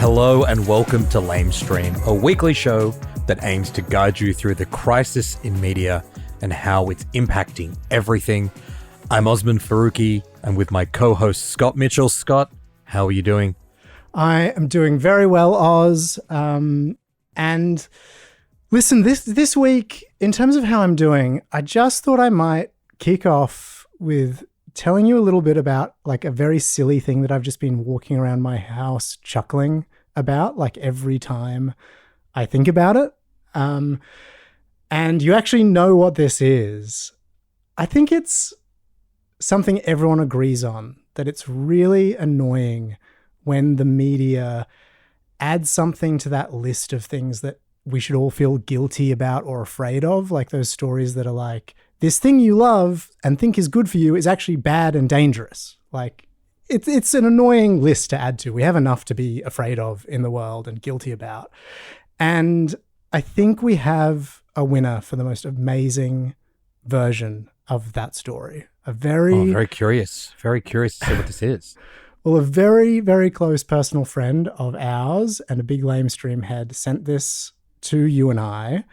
Hello and welcome to Lamestream, a weekly show that aims to guide you through the crisis in media and how it's impacting everything. I'm Osman Faruqi, and with my co-host Scott Mitchell. Scott, how are you doing? I am doing very well, Oz. And listen, this week, in terms of how I'm doing, I just thought I might kick off with telling you a little bit about like a very silly thing that I've just been walking around my house chuckling about, like every time I think about it. And you actually know what this is. I think it's something everyone agrees on, that it's really annoying when the media adds something to that list of things that we should all feel guilty about or afraid of, like those stories that are like, this thing you love and think is good for you is actually bad and dangerous. Like, it's an annoying list to add to. We have enough to be afraid of in the world and guilty about. And I think we have a winner for the most amazing version of that story. Very curious to see what this is. Well, a very, very close personal friend of ours and a big Lamestream head sent this to you and I.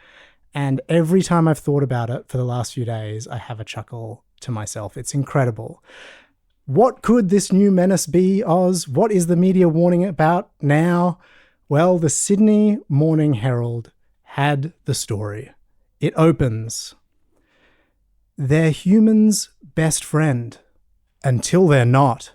And every time I've thought about it for the last few days, I have a chuckle to myself. It's incredible. What could this new menace be, Oz? What is the media warning about now? Well, the Sydney Morning Herald had the story. It opens, "They're humans' best friend until they're not.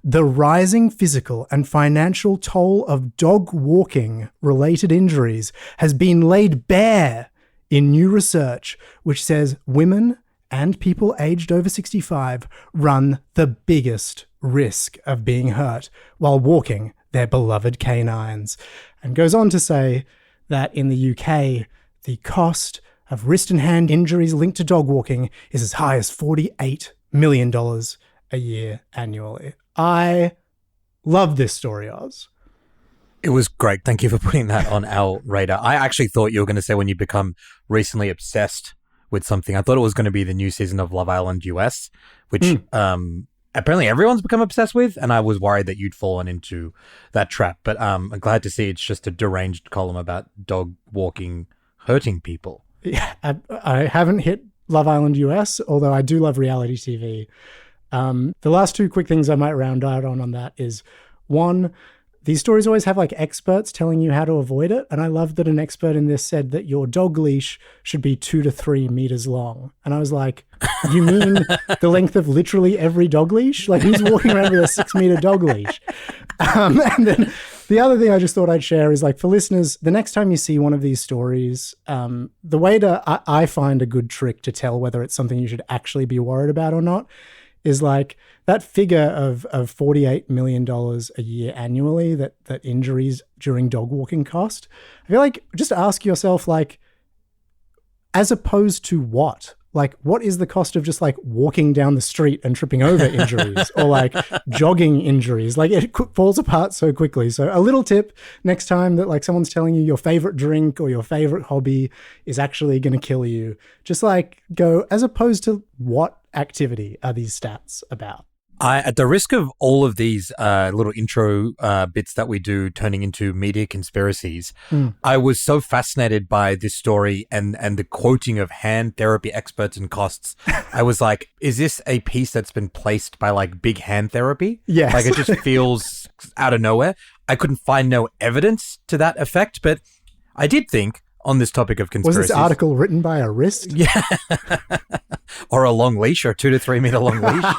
The rising physical and financial toll of dog walking related injuries has been laid bare in new research, which says women and people aged over 65 run the biggest risk of being hurt while walking their beloved canines." And goes on to say that in the UK, the cost of wrist and hand injuries linked to dog walking is as high as $48 million a year annually. I love this story, Oz. It was great. Thank you for putting that on our radar. I actually thought you were going to say when you become recently obsessed with something. I thought it was going to be the new season of Love Island US, which apparently everyone's become obsessed with, and I was worried that you'd fallen into that trap. But I'm glad to see it's just a deranged column about dog walking hurting people. Yeah, I haven't hit Love Island US, although I do love reality TV. The last two quick things I might round out on that is, one, these stories always have like experts telling you how to avoid it. And I love that an expert in this said that your dog leash should be 2 to 3 meters long. And I was like, you mean the length of literally every dog leash? Like, who's walking around with a 6-meter dog leash? And then the other thing I just thought I'd share is, like, for listeners, the next time you see one of these stories, the way I find a good trick to tell whether it's something you should actually be worried about or not is like that figure of $48 million a year annually that injuries during dog walking cost. I feel like just ask yourself, like, as opposed to what? Like, what is the cost of just like walking down the street and tripping over injuries or like jogging injuries? Like, it falls apart so quickly. So a little tip next time that like someone's telling you your favorite drink or your favorite hobby is actually going to kill you, just like go, as opposed to what activity are these stats about? At the risk of all of these little intro bits that we do turning into media conspiracies, I was so fascinated by this story and the quoting of hand therapy experts and costs. I was like, is this a piece that's been placed by like big hand therapy? Yes. Like, it just feels out of nowhere. I couldn't find no evidence to that effect, but I did think on this topic of conspiracies. Was this article written by a wrist? Yeah. Or a long leash, or a 2 to 3 meter long leash.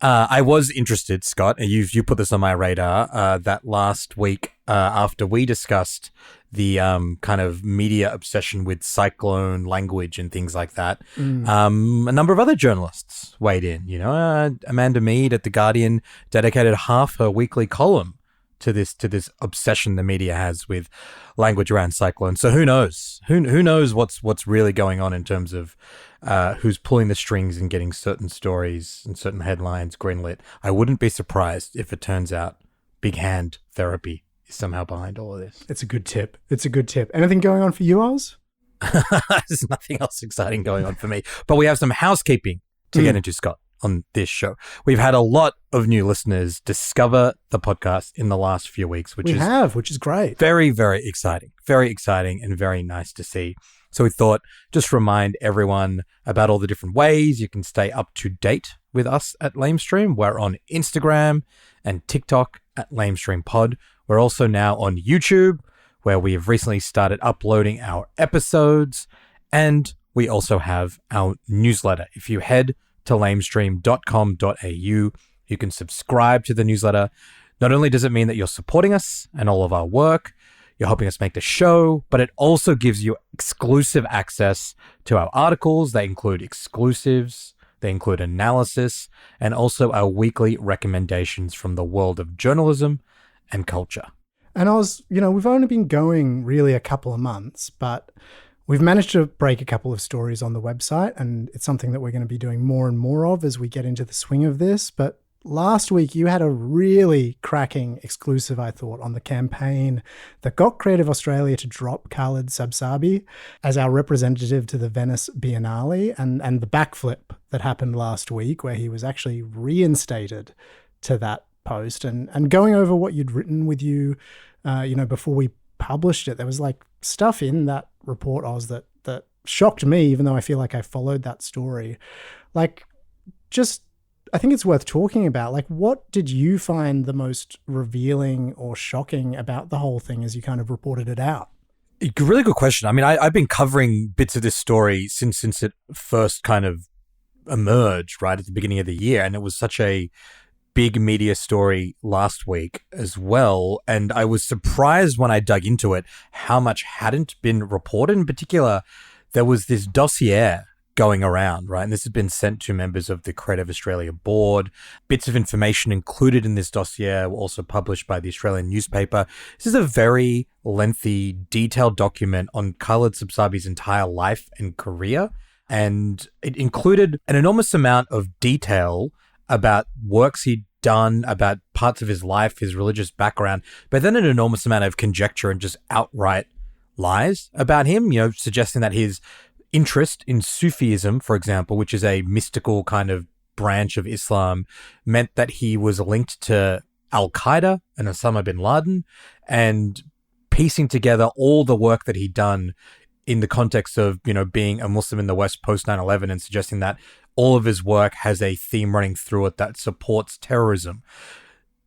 I was interested, Scott, you put this on my radar, that last week after we discussed the kind of media obsession with cyclone language and things like that, a number of other journalists weighed in. You know, Amanda Mead at The Guardian dedicated half her weekly column to this obsession the media has with language around cyclones. So who knows? Who knows what's really going on in terms of who's pulling the strings and getting certain stories and certain headlines greenlit. I wouldn't be surprised if it turns out big hand therapy is somehow behind all of this. It's a good tip. Anything going on for you, Oz? There's nothing else exciting going on for me. But we have some housekeeping to get into, Scott. on this show. We've had a lot of new listeners discover the podcast in the last few weeks, which is great. Very, very exciting. Very exciting and very nice to see. So we thought just remind everyone about all the different ways you can stay up to date with us at Lamestream. We're on Instagram and TikTok at LamestreamPod. We're also now on YouTube, where we have recently started uploading our episodes. And we also have our newsletter. If you head to lamestream.com.au, you can subscribe to the newsletter. Not only does it mean that you're supporting us and all of our work, you're helping us make the show, but it also gives you exclusive access to our articles. They include exclusives, they include analysis, and also our weekly recommendations from the world of journalism and culture. And we've only been going really a couple of months, but we've managed to break a couple of stories on the website, and it's something that we're going to be doing more and more of as we get into the swing of this. But last week, you had a really cracking exclusive, I thought, on the campaign that got Creative Australia to drop Khaled Sabsabi as our representative to the Venice Biennale, and the backflip that happened last week where he was actually reinstated to that post. And going over what you'd written with you, before we published it, there was like stuff in that report, Oz, that shocked me, even though I feel like I followed that story. Like, just, I think it's worth talking about. Like, what did you find the most revealing or shocking about the whole thing as you kind of reported it out? Really good question. I mean, I've been covering bits of this story since it first kind of emerged, right, at the beginning of the year. And it was such a big media story last week as well. And I was surprised when I dug into it how much hadn't been reported. In particular, there was this dossier going around, right? And this has been sent to members of the Creative Australia board. Bits of information included in this dossier were also published by the Australian newspaper. This is a very lengthy, detailed document on Khaled Sabsabi's entire life and career. And it included an enormous amount of detail about works he'd done, about parts of his life, his religious background, but then an enormous amount of conjecture and just outright lies about him, suggesting that his interest in Sufism, for example, which is a mystical kind of branch of Islam, meant that he was linked to Al-Qaeda and Osama bin Laden, and piecing together all the work that he'd done in the context of, being a Muslim in the West post 9/11, and suggesting that all of his work has a theme running through it that supports terrorism.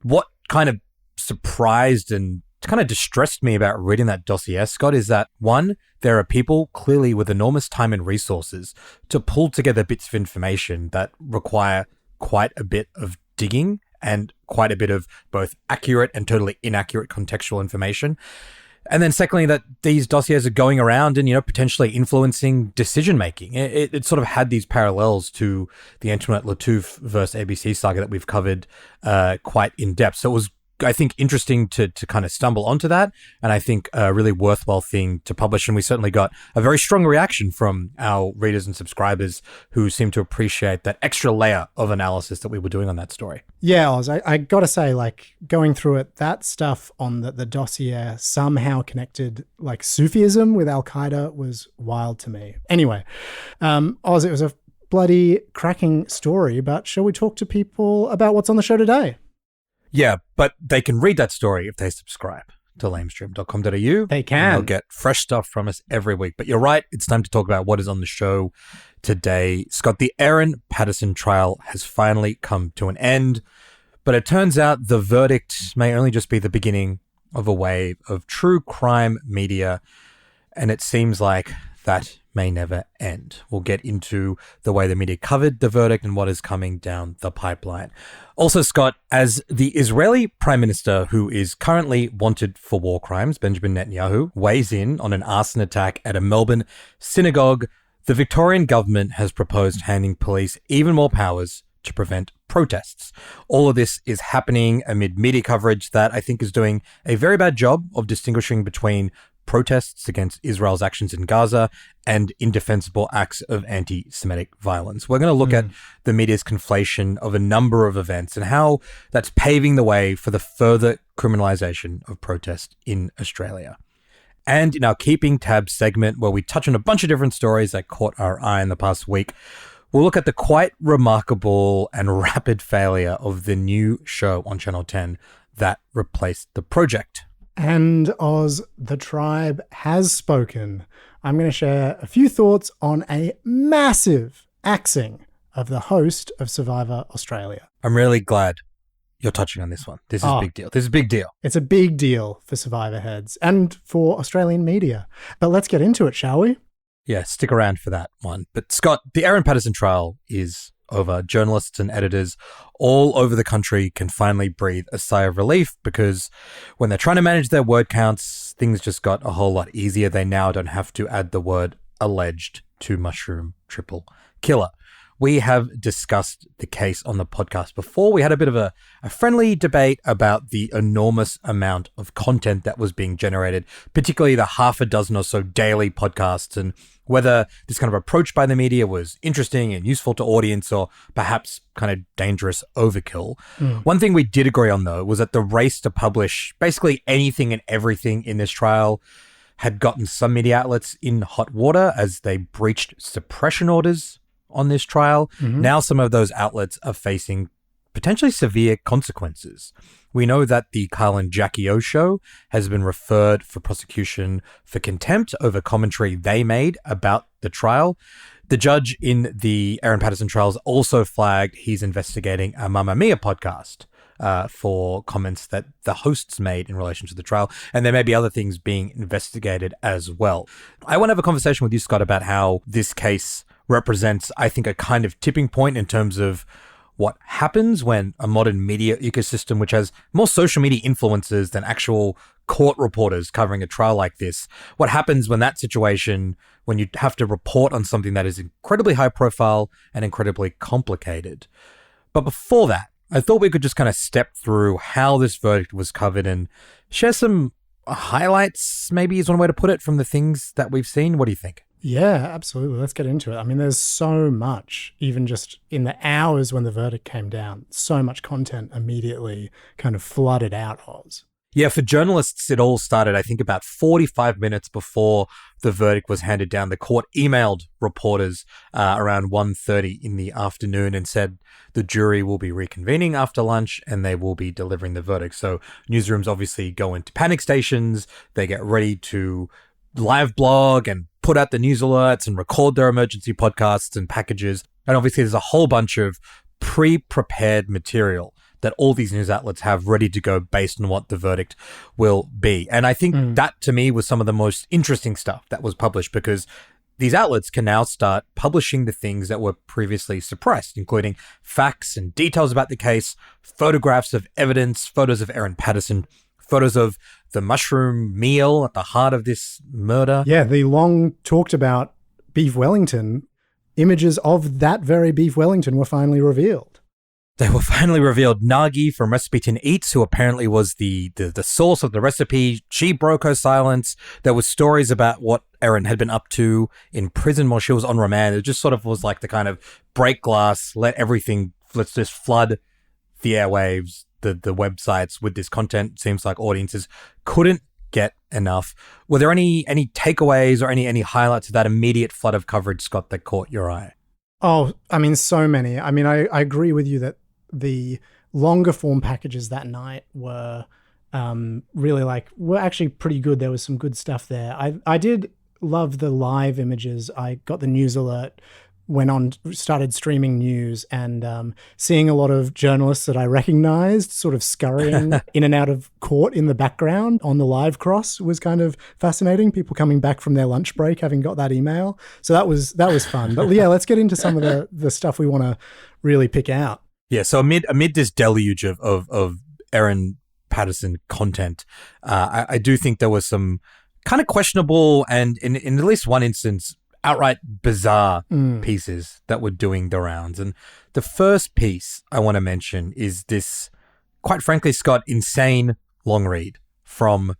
What kind of surprised and kind of distressed me about reading that dossier, Scott, is that, one, there are people clearly with enormous time and resources to pull together bits of information that require quite a bit of digging and quite a bit of both accurate and totally inaccurate contextual information. And then secondly, that these dossiers are going around and, potentially influencing decision-making. It sort of had these parallels to the Antoinette Lattouf versus ABC saga that we've covered quite in depth. So it was, I think, interesting to kind of stumble onto that, and I think a really worthwhile thing to publish. And we certainly got a very strong reaction from our readers and subscribers who seemed to appreciate that extra layer of analysis that we were doing on that story. Yeah, Oz, I got to say, like, going through it, that stuff on the dossier somehow connected, like, Sufism with Al-Qaeda was wild to me. Anyway, Oz, it was a bloody cracking story, but shall we talk to people about what's on the show today? Yeah, but they can read that story if they subscribe to lamestream.com.au. They can. They'll get fresh stuff from us every week. But you're right, it's time to talk about what is on the show today. Scott, the Erin Patterson trial has finally come to an end, but it turns out the verdict may only just be the beginning of a wave of true crime media, and it seems like that may never end. We'll get into the way the media covered the verdict and what is coming down the pipeline. Also, Scott, as the Israeli Prime Minister, who is currently wanted for war crimes, Benjamin Netanyahu, weighs in on an arson attack at a Melbourne synagogue, the Victorian government has proposed handing police even more powers to prevent protests. All of this is happening amid media coverage that I think is doing a very bad job of distinguishing between protests against Israel's actions in Gaza and indefensible acts of anti-Semitic violence. We're going to look at the media's conflation of a number of events and how that's paving the way for the further criminalization of protest in Australia. And in our Keeping Tabs segment, where we touch on a bunch of different stories that caught our eye in the past week, We'll look at the quite remarkable and rapid failure of the new show on Channel 10 that replaced the project. And Oz, the tribe has spoken. I'm going to share a few thoughts on a massive axing of the host of Survivor Australia. I'm really glad you're touching on this one. This is a big deal. This is a big deal. It's a big deal for Survivor heads and for Australian media. But let's get into it, shall we? Yeah, stick around for that one. But Scott, the Erin Patterson trial is over. Journalists and editors all over the country can finally breathe a sigh of relief because when they're trying to manage their word counts, things just got a whole lot easier. They now don't have to add the word alleged to mushroom triple killer. We have discussed the case on the podcast before. We had a bit of a friendly debate about the enormous amount of content that was being generated, particularly the half a dozen or so daily podcasts, and whether this kind of approach by the media was interesting and useful to audience or perhaps kind of dangerous overkill. One thing we did agree on, though, was that the race to publish basically anything and everything in this trial had gotten some media outlets in hot water as they breached suppression orders on this trial. Now some of those outlets are facing potentially severe consequences. We know that the Kyle and Jackie O show has been referred for prosecution for contempt over commentary they made about the trial. The judge in the Erin Patterson trials also flagged he's investigating a Mamma Mia podcast for comments that the hosts made in relation to the trial. And there may be other things being investigated as well. I want to have a conversation with you, Scott, about how this case represents, I think, a kind of tipping point in terms of what happens when a modern media ecosystem, which has more social media influencers than actual court reporters covering a trial like this, what happens when that situation, when you have to report on something that is incredibly high profile and incredibly complicated. But before that, I thought we could just kind of step through how this verdict was covered and share some highlights, maybe is one way to put it, from the things that we've seen. What do you think? Yeah, absolutely. Let's get into it. I mean, there's so much, even just in the hours when the verdict came down, so much content immediately kind of flooded out, Oz. Yeah, for journalists, it all started, I think, about 45 minutes before the verdict was handed down. The court emailed reporters around 1:30 in the afternoon and said the jury will be reconvening after lunch and they will be delivering the verdict. So newsrooms obviously go into panic stations. They get ready to live blog and put out the news alerts and record their emergency podcasts and packages. And obviously there's a whole bunch of pre-prepared material that all these news outlets have ready to go based on what the verdict will be. And I think that to me was some of the most interesting stuff that was published, because these outlets can now start publishing the things that were previously suppressed, including facts and details about the case, photographs of evidence, photos of Erin Patterson, photos of the mushroom meal at the heart of this murder. Yeah, the long talked about beef Wellington, images of that very beef Wellington were finally revealed. They were finally revealed. Nagi from Recipe Tin Eats, who apparently was the source of the recipe, she broke her silence. There was stories about what Erin had been up to in prison while she was on remand. It just sort of was like the kind of break glass, let's just flood the airwaves, the websites with this content. Seems like audiences couldn't get enough. Were there any takeaways or any highlights of that immediate flood of coverage, Scott, that caught your eye? Oh, I mean, so many. I mean, I agree with you that the longer form packages that night were were actually pretty good. There was some good stuff there. I did love the live images. I got the news alert, went on, started streaming news, and seeing a lot of journalists that I recognized sort of scurrying in and out of court in the background on the live cross was kind of fascinating. People coming back from their lunch break having got that email. So that was fun. But yeah, let's get into some of the stuff we want to really pick out. Yeah, so amid this deluge of Erin Patterson content, I do think there was some kind of questionable and in at least one instance, outright bizarre pieces that were doing the rounds. And the first piece I want to mention is this, quite frankly, Scott, insane long read from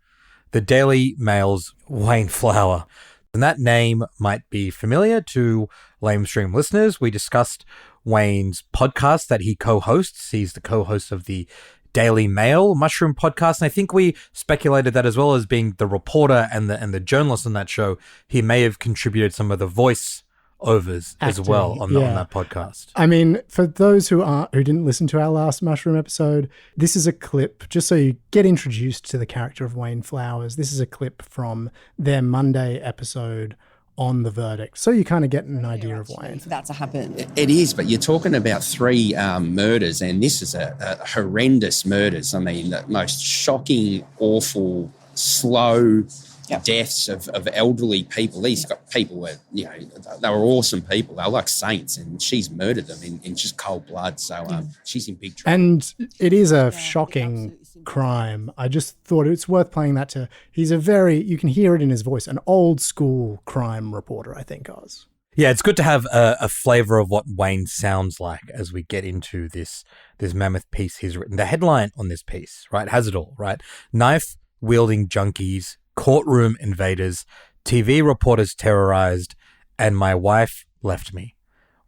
the Daily Mail's Wayne Flower. And that name might be familiar to Lamestream listeners. We discussed Wayne's podcast that he co-hosts. He's the co-host of the Daily Mail Mushroom podcast. And I think we speculated that as well as being the reporter and the journalist on that show, he may have contributed some of the voice overs as Acting, well on that podcast. I mean, for those who didn't listen to our last Mushroom episode, this is a clip, just so you get introduced to the character of Wayne Flowers. This is a clip from their Monday episode on the verdict. So you kind of get an idea of Wayne. That to happen. It is, but you're talking about 3 murders, and this is a horrendous murders. I mean, the most shocking, awful, slow deaths of elderly people. These people were, they were awesome people. They were like saints, and she's murdered them in just cold blood. So she's in big trouble. And it is a shocking crime. I just thought it's worth playing that to. He's you can hear it in his voice, an old school crime reporter, I think, Oz. Yeah, it's good to have a flavor of what Wayne sounds like as we get into this mammoth piece he's written. The headline on this piece, right, has it all, right? Knife-wielding junkies, courtroom invaders, TV reporters terrorized, and my wife left me.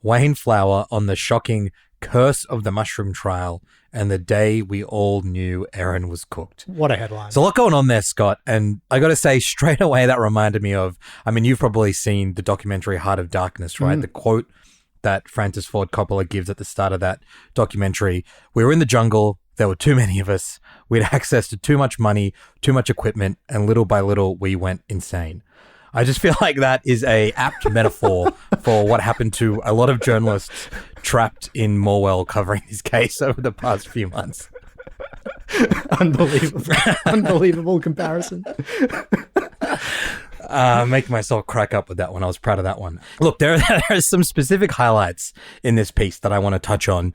Wayne Flower on the shocking curse of the mushroom trial and the day we all knew Erin was cooked. What a headline. There's a lot going on there, Scott. And I got to say, straight away, that reminded me of, you've probably seen the documentary Heart of Darkness, right? The quote that Francis Ford Coppola gives at the start of that documentary. We were in the jungle. There were too many of us. We had access to too much money, too much equipment, and little by little, we went insane. I just feel like that is a apt metaphor for what happened to a lot of journalists trapped in Morwell covering this case over the past few months. Unbelievable comparison. Making myself crack up with that one. I was proud of that one. Look, there are some specific highlights in this piece that I want to touch on.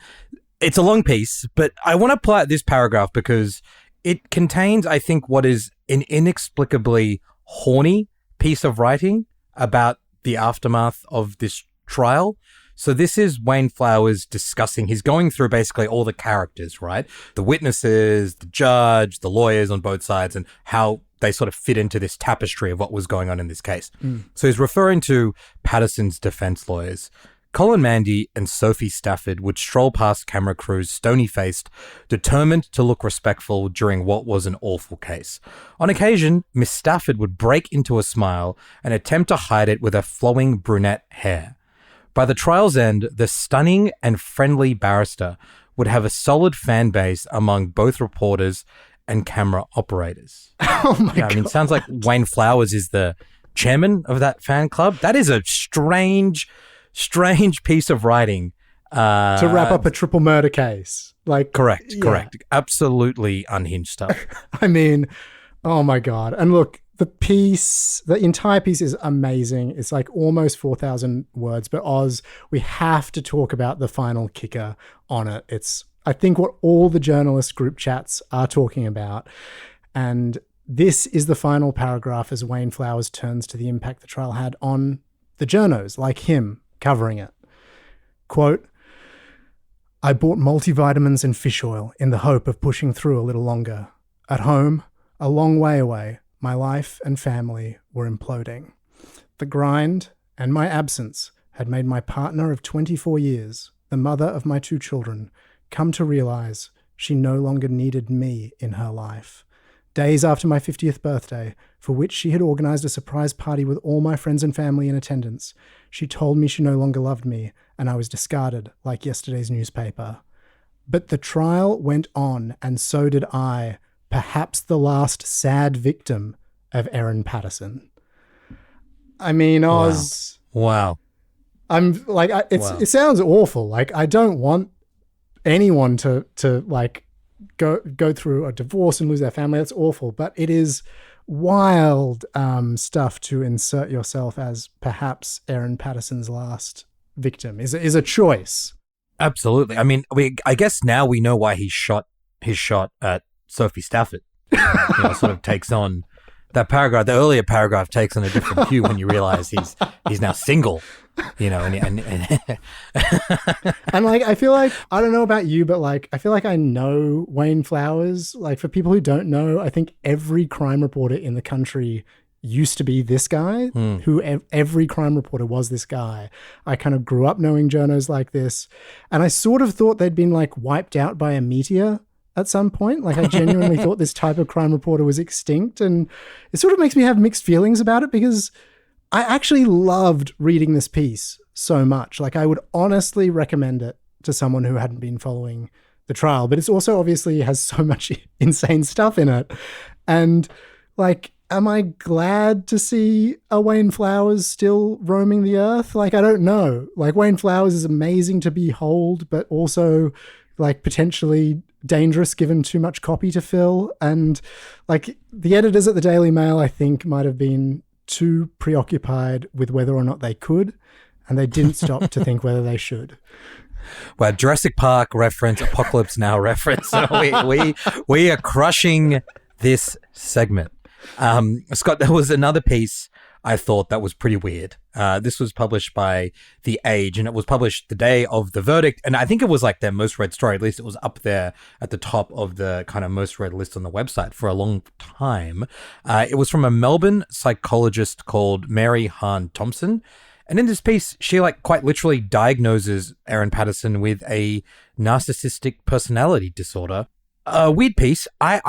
It's a long piece, but I want to pull out this paragraph because it contains, I think, what is an inexplicably horny piece of writing about the aftermath of this trial. So this is Wayne Flowers discussing, he's going through basically all the characters, right? The witnesses, the judge, the lawyers on both sides, and how they sort of fit into this tapestry of what was going on in this case. So he's referring to Patterson's defense lawyers. Colin Mandy and Sophie Stafford would stroll past camera crews stony-faced, determined to look respectful during what was an awful case. On occasion, Miss Stafford would break into a smile and attempt to hide it with her flowing brunette hair. By the trial's end, the stunning and friendly barrister would have a solid fan base among both reporters and camera operators. Oh my God. I mean, it sounds like Wayne Flowers is the chairman of that fan club. That is a strange piece of writing to wrap up a triple murder case. Correct. Absolutely unhinged stuff. I mean, oh my God. And look, the entire piece is amazing. It's like almost 4,000 words, but Oz, we have to talk about the final kicker on it. It's, I think, what all the journalist group chats are talking about. And this is the final paragraph as Wayne Flowers turns to the impact the trial had on the journos like him covering it. Quote, I bought multivitamins and fish oil in the hope of pushing through a little longer. At home, a long way away, my life and family were imploding. The grind and my absence had made my partner of 24 years, the mother of my 2 children, come to realize she no longer needed me in her life. Days after my 50th birthday, for which she had organized a surprise party with all my friends and family in attendance, she told me she no longer loved me and I was discarded like yesterday's newspaper. But the trial went on, and so did I, perhaps the last sad victim of Erin Patterson. I mean, Oz. Wow. I'm like, it sounds awful. Like, I don't want anyone to like go through a divorce and lose their family. That's awful. But it is wild stuff to insert yourself as perhaps Erin Patterson's last victim is a choice. Absolutely. I mean, I guess now we know why he shot his shot at Sophie Stafford. Sort of takes on that paragraph. The earlier paragraph takes on a different hue when you realize he's now single. And like, I feel like, I don't know about you, but like, I feel like I know Wayne Flowers. Like, for people who don't know, I think every crime reporter in the country used to be this guy, who every crime reporter was this guy. I kind of grew up knowing journos like this, and I sort of thought they'd been like wiped out by a meteor at some point. Like, I genuinely thought this type of crime reporter was extinct, and it sort of makes me have mixed feelings about it because I actually loved reading this piece so much. Like, I would honestly recommend it to someone who hadn't been following the trial, but it's also obviously has so much insane stuff in it. And like, am I glad to see a Wayne Flowers still roaming the earth? Like, I don't know. Like, Wayne Flowers is amazing to behold, but also like potentially dangerous given too much copy to fill. And like, the editors at the Daily Mail, I think, might have been too preoccupied with whether or not they could, and they didn't stop to think whether they should. Well, Jurassic Park reference, Apocalypse Now reference. So we are crushing this segment. Scott, there was another piece I thought that was pretty weird. This was published by The Age, and it was published the day of the verdict. And I think it was like their most read story. At least it was up there at the top of the kind of most read list on the website for a long time. It was from a Melbourne psychologist called Mary Hahn Thompson. And in this piece, she like quite literally diagnoses Erin Patterson with a narcissistic personality disorder. A weird piece. I,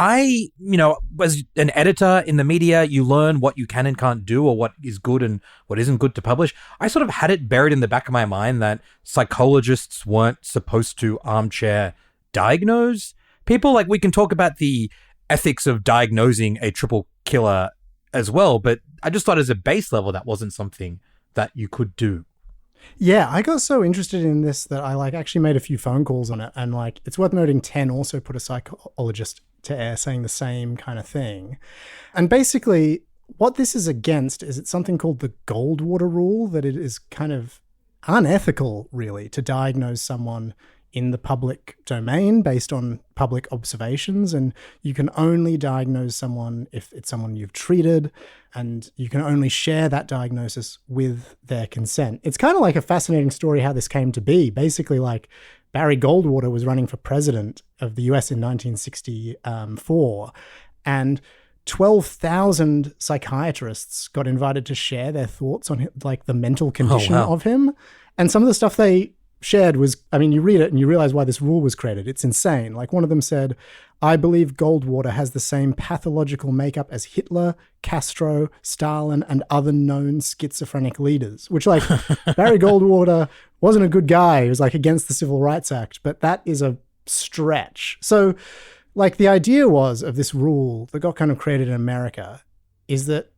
as an editor in the media, you learn what you can and can't do, or what is good and what isn't good to publish. I sort of had it buried in the back of my mind that psychologists weren't supposed to armchair diagnose people. Like, we can talk about the ethics of diagnosing a triple killer as well, but I just thought as a base level, that wasn't something that you could do. Yeah, I got so interested in this that I like actually made a few phone calls on it. And like, it's worth noting 10 also put a psychologist to air saying the same kind of thing. And basically what this is against is it's something called the Goldwater rule, that it is kind of unethical really to diagnose someone in the public domain based on public observations. And you can only diagnose someone if it's someone you've treated, and you can only share that diagnosis with their consent. It's kind of like a fascinating story how this came to be. Basically, like, Barry Goldwater was running for president of the US in 1964, and 12,000 psychiatrists got invited to share their thoughts on like the mental condition of him. And some of the stuff they shared was, I mean, you read it and you realize why this rule was created. It's insane. Like, one of them said, "I believe Goldwater has the same pathological makeup as Hitler, Castro, Stalin, and other known schizophrenic leaders," which, like, Barry Goldwater wasn't a good guy. He was like against the Civil Rights Act, but that is a stretch. So like, the idea was of this rule that got kind of created in America is that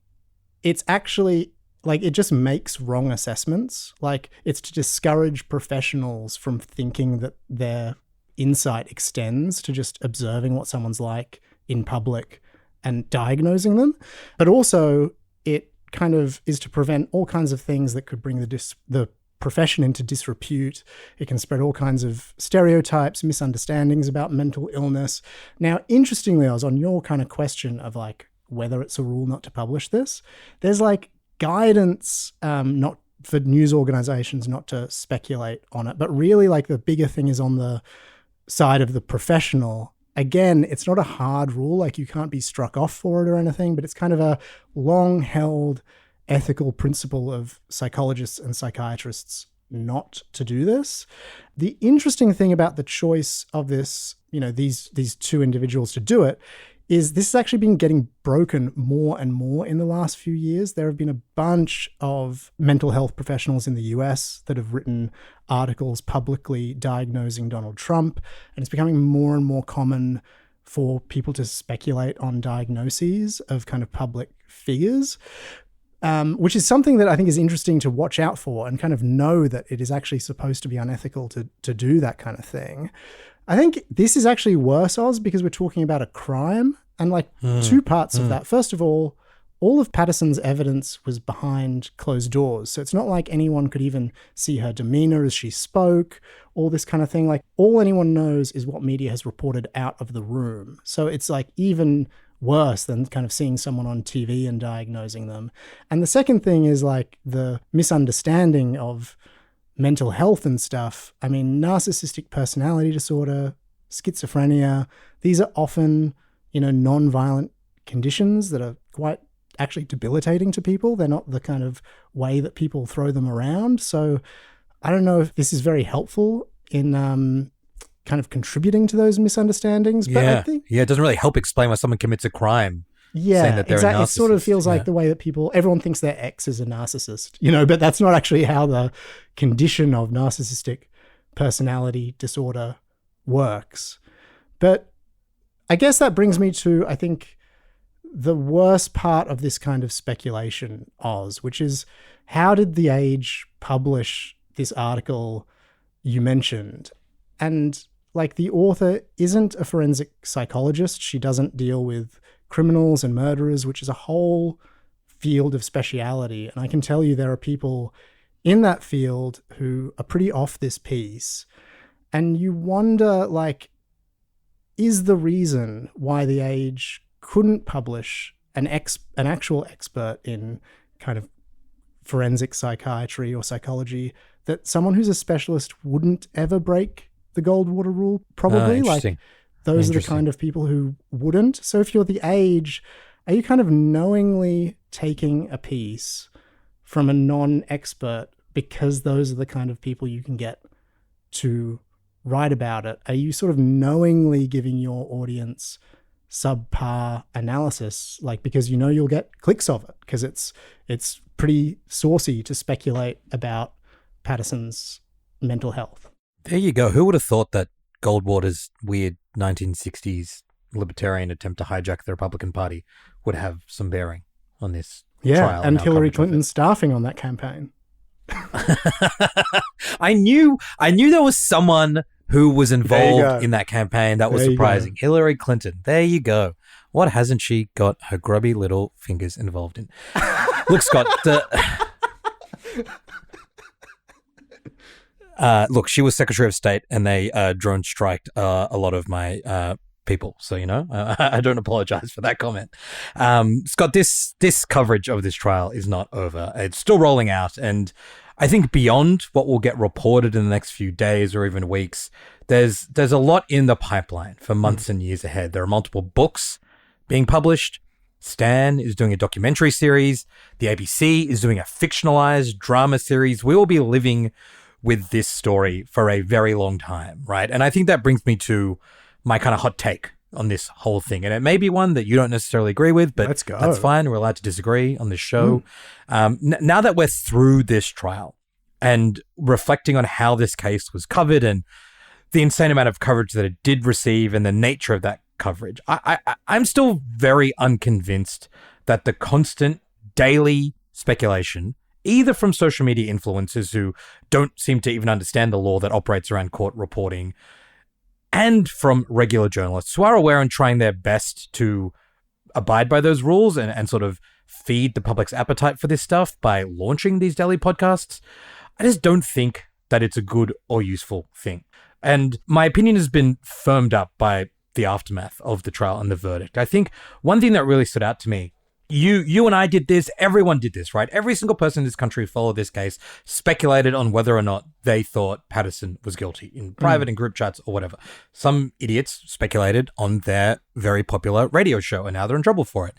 it's actually like, it just makes wrong assessments. Like, it's to discourage professionals from thinking that their insight extends to just observing what someone's like in public and diagnosing them. But also it kind of is to prevent all kinds of things that could bring the profession into disrepute. It can spread all kinds of stereotypes, misunderstandings about mental illness. Now, interestingly, I was on your kind of question of like whether it's a rule not to publish this. There's like guidance, not for news organizations not to speculate on it, but really like the bigger thing is on the side of the professional. Again, it's not a hard rule, like you can't be struck off for it or anything, but it's kind of a long-held ethical principle of psychologists and psychiatrists not to do this. The interesting thing about the choice of this, these two individuals to do it, is this has actually been getting broken more and more in the last few years. There have been a bunch of mental health professionals in the US that have written articles publicly diagnosing Donald Trump, and it's becoming more and more common for people to speculate on diagnoses of kind of public figures, which is something that I think is interesting to watch out for and kind of know that it is actually supposed to be unethical to do that kind of thing. I think this is actually worse, Oz, because we're talking about a crime and like two parts of that. First of all of Patterson's evidence was behind closed doors. So it's not like anyone could even see her demeanor as she spoke, all this kind of thing. Like, all anyone knows is what media has reported out of the room. So it's like even worse than kind of seeing someone on TV and diagnosing them. And the second thing is like the misunderstanding of mental health and stuff. I mean, narcissistic personality disorder, schizophrenia, these are often, non-violent conditions that are quite actually debilitating to people. They're not the kind of way that people throw them around. So I don't know if this is very helpful in kind of contributing to those misunderstandings. But I think, it doesn't really help explain why someone commits a crime saying that they're a narcissist. It sort of feels like the way that everyone thinks their ex is a narcissist, but that's not actually how the condition of narcissistic personality disorder works. But I guess that brings me to, I think, the worst part of this kind of speculation, Oz, which is, how did The Age publish this article you mentioned? And the author isn't a forensic psychologist. She doesn't deal with criminals and murderers, which is a whole field of speciality. And I can tell you there are people in that field who are pretty off this piece. And you wonder, is the reason why The Age couldn't publish an actual expert in kind of forensic psychiatry or psychology that someone who's a specialist wouldn't ever break the Goldwater rule? Probably. Those are the kind of people who wouldn't. So if you're The Age, are you kind of knowingly taking a piece from a non-expert because those are the kind of people you can get to write about it? Are you sort of knowingly giving your audience subpar analysis, because you'll get clicks of it, because it's pretty saucy to speculate about Patterson's mental health? There you go. Who would have thought that Goldwater's weird 1960s libertarian attempt to hijack the Republican Party would have some bearing on this trial? And Hillary Clinton's staffing on that campaign. I knew there was someone who was involved in that campaign. That was surprising. Hillary Clinton. There you go. What hasn't she got her grubby little fingers involved in? Look, Scott, look, she was Secretary of State, and they drone striked a lot of my people. So, I don't apologize for that comment. Scott, this coverage of this trial is not over. It's still rolling out. And I think beyond what will get reported in the next few days or even weeks, there's a lot in the pipeline for months and years ahead. There are multiple books being published. Stan is doing a documentary series. The ABC is doing a fictionalized drama series. We will be living with this story for a very long time, right? And I think that brings me to my kind of hot take on this whole thing. And it may be one that you don't necessarily agree with, but that's fine. We're allowed to disagree on this show. Now that we're through this trial and reflecting on how this case was covered and the insane amount of coverage that it did receive and the nature of that coverage, I'm still very unconvinced that the constant daily speculation, either from social media influencers who don't seem to even understand the law that operates around court reporting, and from regular journalists who are aware and trying their best to abide by those rules and sort of feed the public's appetite for this stuff by launching these daily podcasts, I just don't think that it's a good or useful thing. And my opinion has been firmed up by the aftermath of the trial and the verdict. I think one thing that really stood out to me, you and I did this, everyone did this, right? Every single person in this country followed this case, speculated on whether or not they thought Patterson was guilty in private and group chats or whatever. Some idiots speculated on their very popular radio show and now they're in trouble for it.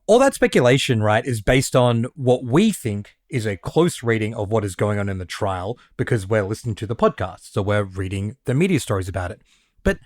All that speculation, right, is based on what we think is a close reading of what is going on in the trial because we're listening to the podcast, so we're reading the media stories about it. But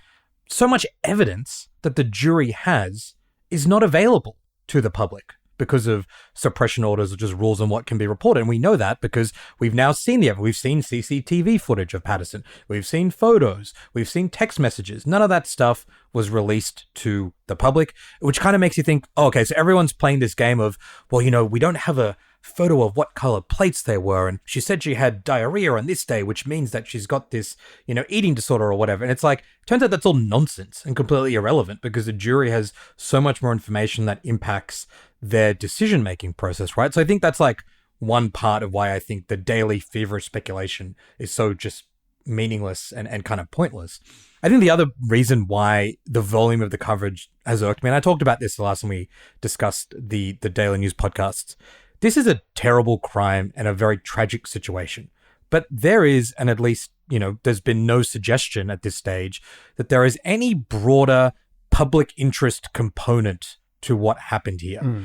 so much evidence that the jury has is not available to the public because of suppression orders or just rules on what can be reported. And we know that because we've now seen the evidence. We've seen CCTV footage of Patterson. We've seen photos. We've seen text messages. None of that stuff was released to the public, which kind of makes you think, oh, okay, so everyone's playing this game of, well, we don't have a photo of what color plates they were. And she said she had diarrhea on this day, which means that she's got this, eating disorder or whatever. And it's like, turns out that's all nonsense and completely irrelevant because the jury has so much more information that impacts their decision-making process, right? So I think that's like one part of why I think the daily feverish speculation is so just meaningless and kind of pointless. I think the other reason why the volume of the coverage has irked me, and I talked about this the last time we discussed the Daily News podcasts, this is a terrible crime and a very tragic situation. But there is, and at least, there's been no suggestion at this stage that there is any broader public interest component to what happened here.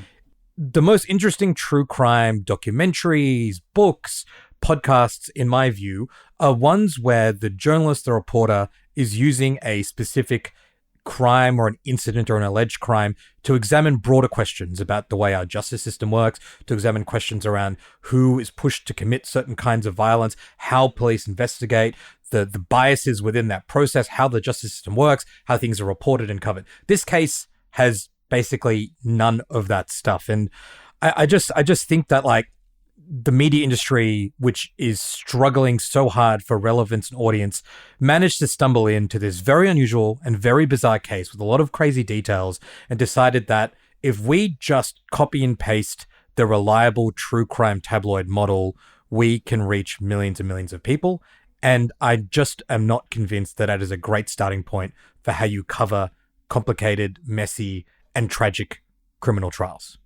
The most interesting true crime documentaries, books, podcasts, in my view, are ones where the journalist, the reporter, is using a specific crime or an incident or an alleged crime to examine broader questions about the way our justice system works, to examine questions around who is pushed to commit certain kinds of violence, how police investigate, the biases within that process, how the justice system works, how things are reported and covered. This case has basically none of that stuff. And I just think that like the media industry, which is struggling so hard for relevance and audience, managed to stumble into this very unusual and very bizarre case with a lot of crazy details and decided that if we just copy and paste the reliable true crime tabloid model, we can reach millions and millions of people. And I just am not convinced that is a great starting point for how you cover complicated, messy, and tragic criminal trials.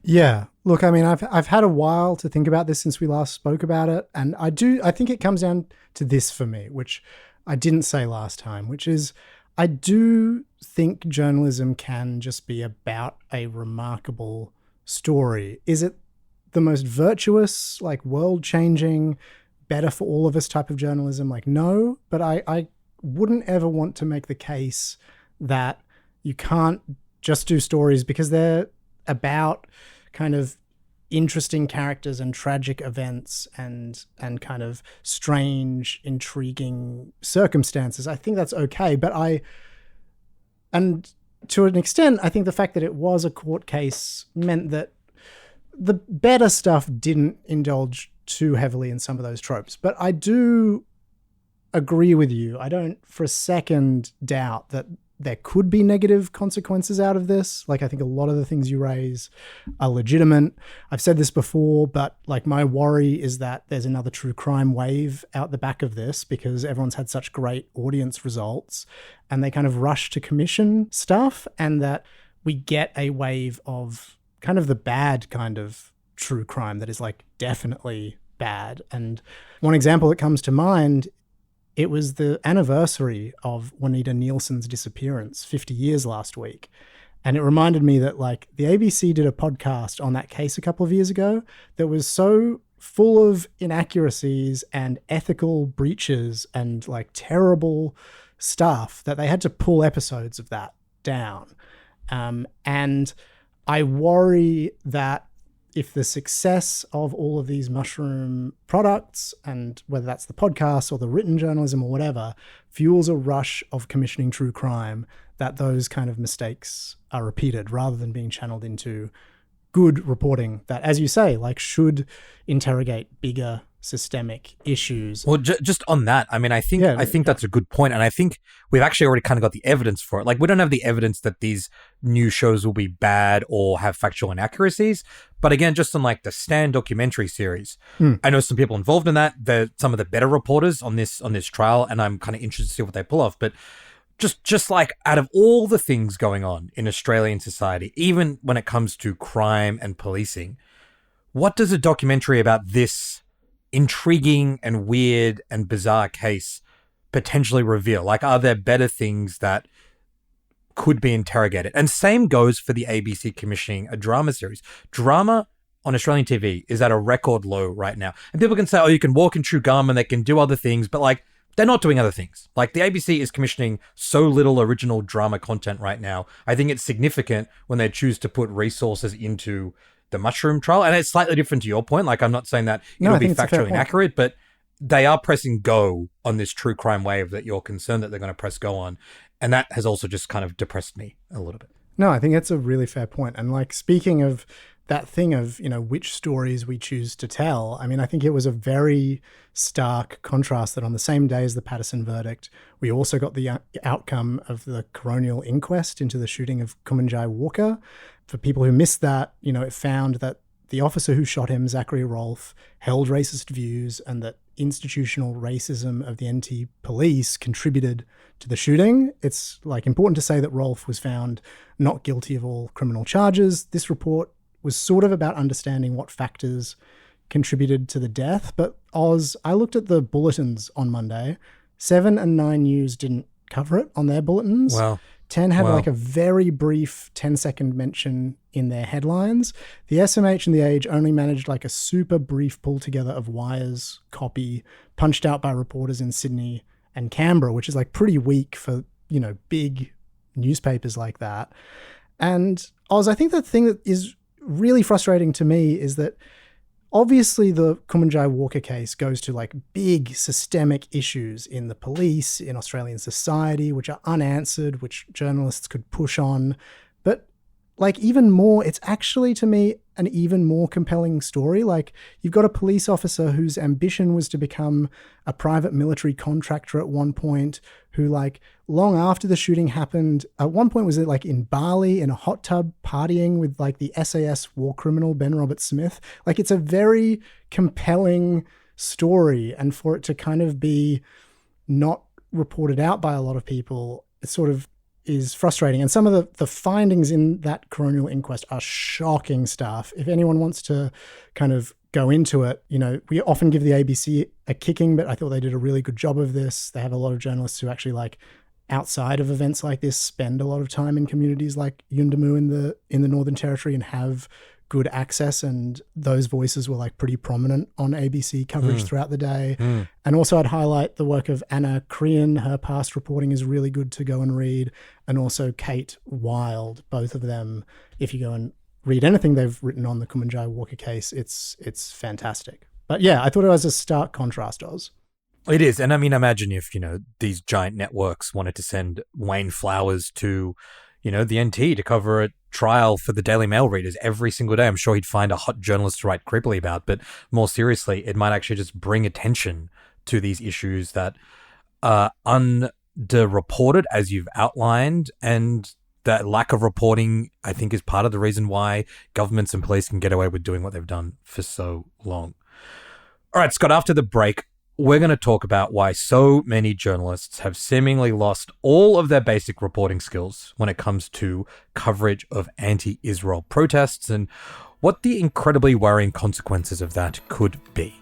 Yeah. Look, I mean, I've had a while to think about this since we last spoke about it. And I think it comes down to this for me, which I didn't say last time, which is I do think journalism can just be about a remarkable story. Is it the most virtuous, like world-changing, better for all of us type of journalism? Like, no, but I wouldn't ever want to make the case that you can't just do stories because they're about kind of interesting characters and tragic events and kind of strange, intriguing circumstances. I think that's okay. But and to an extent, I think the fact that it was a court case meant that the better stuff didn't indulge too heavily in some of those tropes. But I do agree with you. I don't for a second doubt that there could be negative consequences out of this. Like, I think a lot of the things you raise are legitimate. I've said this before, but like my worry is that there's another true crime wave out the back of this because everyone's had such great audience results and they kind of rush to commission stuff, and that we get a wave of kind of the bad kind of true crime that is like definitely bad. And one example that comes to mind, it was the anniversary of Juanita Nielsen's disappearance, 50 years last week. And it reminded me that like the ABC did a podcast on that case a couple of years ago that was so full of inaccuracies and ethical breaches and like terrible stuff that they had to pull episodes of that down. And I worry that if the success of all of these mushroom products, and whether that's the podcast or the written journalism or whatever, fuels a rush of commissioning true crime, that those kind of mistakes are repeated rather than being channeled into good reporting that, as you say, like should interrogate bigger systemic issues. Well, just on that, I mean, I think that's a good point, and I think we've actually already kind of got the evidence for it. Like, we don't have the evidence that these new shows will be bad or have factual inaccuracies, but again, just on like the Stan documentary series, I know some people involved in that. They're some of the better reporters on this trial, and I'm kind of interested to see what they pull off. But just like out of all the things going on in Australian society, even when it comes to crime and policing, what does a documentary about this intriguing and weird and bizarre case potentially reveal? Like, are there better things that could be interrogated? And same goes for the ABC commissioning a drama series. Drama on Australian TV is at a record low right now. And people can say, oh, you can walk and chew gum and they can do other things, but like, they're not doing other things. Like, the ABC is commissioning so little original drama content right now. I think it's significant when they choose to put resources into the mushroom trial. And it's slightly different to your point. Like, I'm not saying that it'll be factually inaccurate, but they are pressing go on this true crime wave that you're concerned that they're going to press go on. And that has also just kind of depressed me a little bit. No, I think that's a really fair point. And like, speaking of that thing of, you know, which stories we choose to tell, I mean, I think it was a very stark contrast that on the same day as the Patterson verdict, we also got the outcome of the coronial inquest into the shooting of Kumanjai Walker. For people who missed that, you know, it found that the officer who shot him, Zachary Rolfe, held racist views and that institutional racism of the NT police contributed to the shooting. It's like important to say that Rolfe was found not guilty of all criminal charges. This report was sort of about understanding what factors contributed to the death. But I looked at the bulletins on Monday. 7 and 9 News didn't cover it on their bulletins. Wow. 10 had like a very brief 10-second mention in their headlines. The SMH and The Age only managed like a super brief pull together of Wire's copy punched out by reporters in Sydney and Canberra, which is like pretty weak for, you know, big newspapers like that. And Oz, I think the thing that is really frustrating to me is that obviously the Kumanjai Walker case goes to like big systemic issues in the police, in Australian society, which are unanswered, which journalists could push on. But like even more, it's actually to me an even more compelling story. Like you've got a police officer whose ambition was to become a private military contractor at one point, who like long after the shooting happened, at one point was it like in Bali in a hot tub partying with like the SAS war criminal Ben Robert-Smith. Like it's a very compelling story, and for it to kind of be not reported out by a lot of people, it sort of is frustrating. And some of the findings in that coronial inquest are shocking stuff. If anyone wants to kind of go into it, you know, we often give the ABC a kicking, but I thought they did a really good job of this. They have a lot of journalists who actually like outside of events like this spend a lot of time in communities like Yuendamu in the Northern Territory and have good access, and those voices were like pretty prominent on ABC coverage throughout the day. And also I'd highlight the work of Anna Crean. Her past reporting is really good to go and read, and also Kate Wild. Both of them, if you go and read anything they've written on the Kumanjai Walker case, it's fantastic. But yeah, I thought it was a stark contrast, Oz. It is. And I mean, imagine if, you know, these giant networks wanted to send Wayne Flowers to, you know, the NT to cover a trial for the Daily Mail readers every single day. I'm sure he'd find a hot journalist to write creepily about. But more seriously, it might actually just bring attention to these issues that are underreported, as you've outlined. And that lack of reporting, I think, is part of the reason why governments and police can get away with doing what they've done for so long. All right, Scott, after the break, we're going to talk about why so many journalists have seemingly lost all of their basic reporting skills when it comes to coverage of anti-Israel protests and what the incredibly worrying consequences of that could be.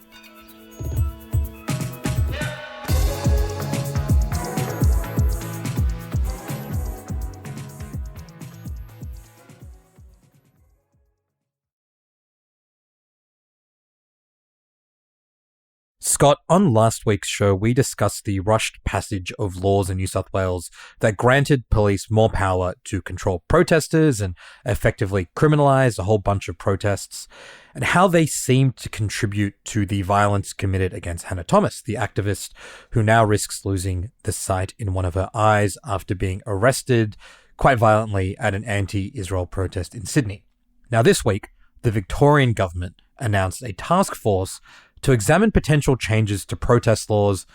Scott, on last week's show, we discussed the rushed passage of laws in New South Wales that granted police more power to control protesters and effectively criminalise a whole bunch of protests, and how they seemed to contribute to the violence committed against Hannah Thomas, the activist who now risks losing the sight in one of her eyes after being arrested quite violently at an anti-Israel protest in Sydney. Now, this week, the Victorian government announced a task force to examine potential changes to protest laws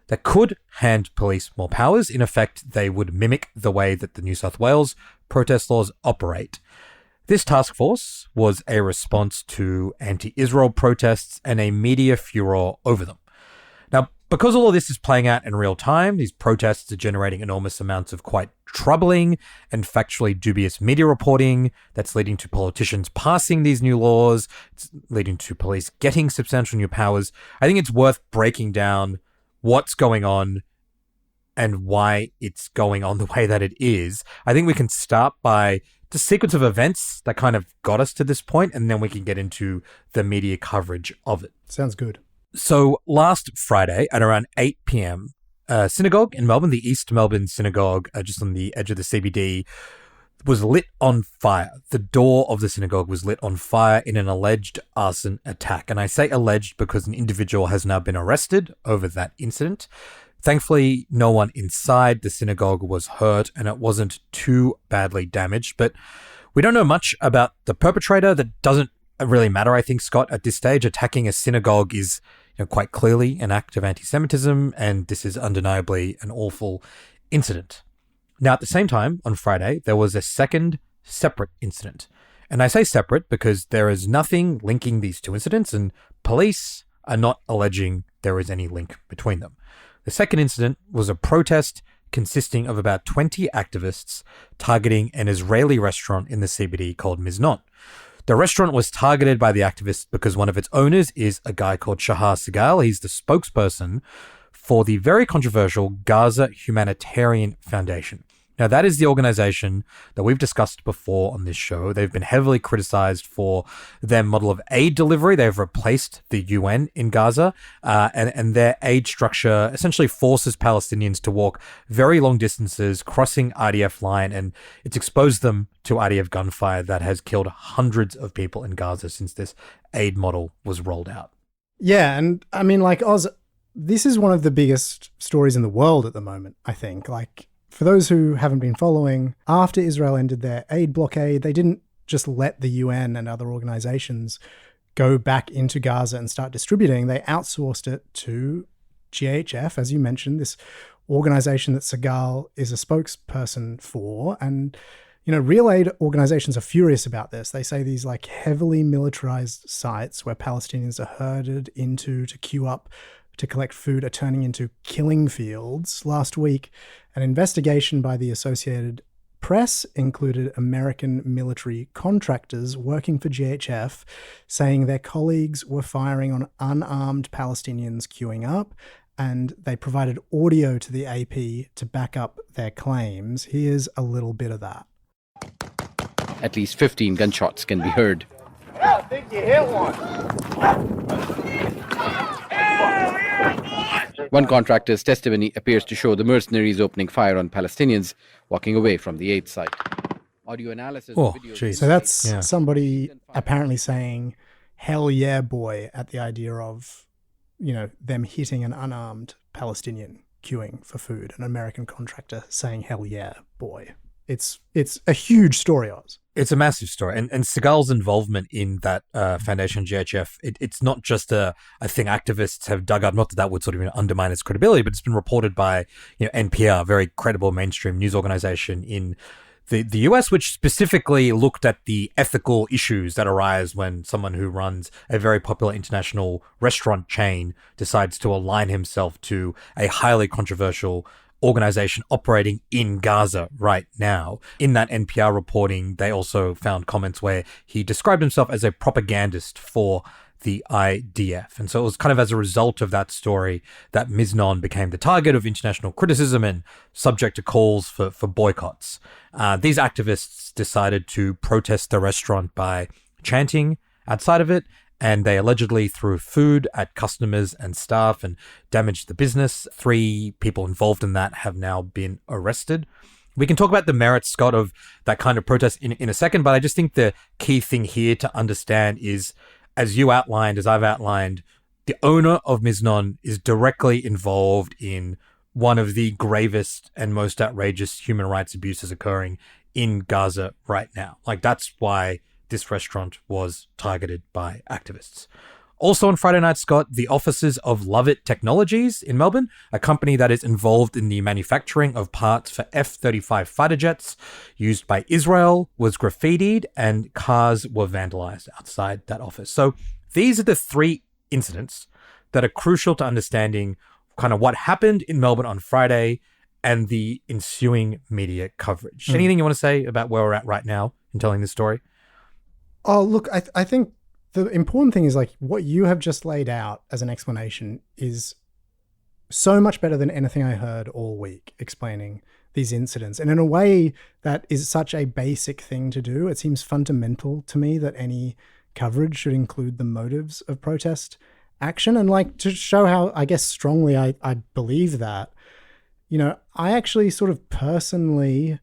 that could hand police more powers. In effect, they would mimic the way that the New South Wales protest laws operate. This task force was a response to anti-Israel protests and a media furor over them. Now, because all of this is playing out in real time, these protests are generating enormous amounts of quite troubling and factually dubious media reporting that's leading to politicians passing these new laws. It's leading to police getting substantial new powers. I think it's worth breaking down what's going on and why it's going on the way that it is. I think we can start by the sequence of events that kind of got us to this point, and then we can get into the media coverage of it. Sounds good. So last Friday at around 8 p.m, a synagogue in Melbourne, the East Melbourne Synagogue, just on the edge of the CBD, was lit on fire. The door of the synagogue was lit on fire in an alleged arson attack. And I say alleged because an individual has now been arrested over that incident. Thankfully, no one inside the synagogue was hurt and it wasn't too badly damaged. But we don't know much about the perpetrator. That doesn't really matter, I think, Scott. At this stage, attacking a synagogue is quite clearly an act of anti-Semitism, and this is undeniably an awful incident. Now, at the same time, on Friday, there was a second separate incident. And I say separate because there is nothing linking these two incidents, and police are not alleging there is any link between them. The second incident was a protest consisting of about 20 activists targeting an Israeli restaurant in the CBD called Miznon. The restaurant was targeted by the activists because one of its owners is a guy called Shahar Segal. He's the spokesperson for the very controversial Gaza Humanitarian Foundation. Now, that is the organization that we've discussed before on this show. They've been heavily criticized for their model of aid delivery. They've replaced the UN in Gaza, and their aid structure essentially forces Palestinians to walk very long distances, crossing IDF line, and it's exposed them to IDF gunfire that has killed hundreds of people in Gaza since this aid model was rolled out. Yeah, and I mean, like, Oz, this is one of the biggest stories in the world at the moment, I think. Like, for those who haven't been following, after Israel ended their aid blockade, they didn't just let the UN and other organizations go back into Gaza and start distributing. They outsourced it to GHF, as you mentioned, this organization that Segal is a spokesperson for. And, you know, real aid organizations are furious about this. They say these like heavily militarized sites where Palestinians are herded into to queue up to collect food are turning into killing fields. Last week, an investigation by the Associated Press included American military contractors working for GHF saying their colleagues were firing on unarmed Palestinians queuing up, and they provided audio to the AP to back up their claims. Here's a little bit of that. At least 15 gunshots can be heard. I think you hit one. One contractor's testimony appears to show the mercenaries opening fire on Palestinians walking away from the aid site. Audio analysis. So that's somebody apparently saying, hell yeah, boy, at the idea of, you know, them hitting an unarmed Palestinian queuing for food. An American contractor saying, hell yeah, boy. It's a huge story, Oz. It's a massive story. And Segal's involvement in that foundation, GHF, it's not just a thing activists have dug up. Not that that would sort of undermine its credibility, but it's been reported by NPR, a very credible mainstream news organization in the US, which specifically looked at the ethical issues that arise when someone who runs a very popular international restaurant chain decides to align himself to a highly controversial organization operating in Gaza right now. In that NPR reporting, they also found comments where he described himself as a propagandist for the IDF. And so it was kind of as a result of that story that Miznon became the target of international criticism and subject to calls for boycotts. These activists decided to protest the restaurant by chanting outside of it, and they allegedly threw food at customers and staff and damaged the business. 3 people involved in that have now been arrested. We can talk about the merits, Scott, of that kind of protest in a second, but I just think the key thing here to understand is, as you outlined, as I've outlined, the owner of Miznon is directly involved in one of the gravest and most outrageous human rights abuses occurring in Gaza right now. Like, that's why this restaurant was targeted by activists. Also on Friday night, Scott, the offices of Lovett Technologies in Melbourne, a company that is involved in the manufacturing of parts for F-35 fighter jets used by Israel, was graffitied and cars were vandalized outside that office. So these are the 3 incidents that are crucial to understanding kind of what happened in Melbourne on Friday and the ensuing media coverage. Anything you want to say about where we're at right now in telling this story? Oh, look, I think the important thing is, like, what you have just laid out as an explanation is so much better than anything I heard all week explaining these incidents. And in a way that is such a basic thing to do. It seems fundamental to me that any coverage should include the motives of protest action. And, like, to show how, I guess, strongly I believe that, you know, I actually sort of personally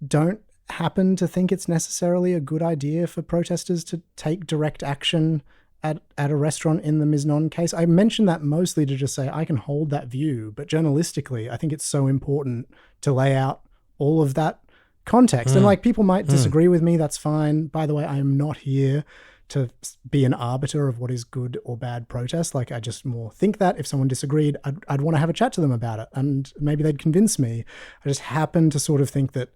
don't happen to think it's necessarily a good idea for protesters to take direct action at a restaurant in the Miznon case. I mentioned that mostly to just say I can hold that view, but journalistically, I think it's so important to lay out all of that context. And, like, people might disagree with me, that's fine. By the way, I am not here to be an arbiter of what is good or bad protest. Like, I just more think that if someone disagreed, I'd want to have a chat to them about it, and maybe they'd convince me. I just happen to sort of think that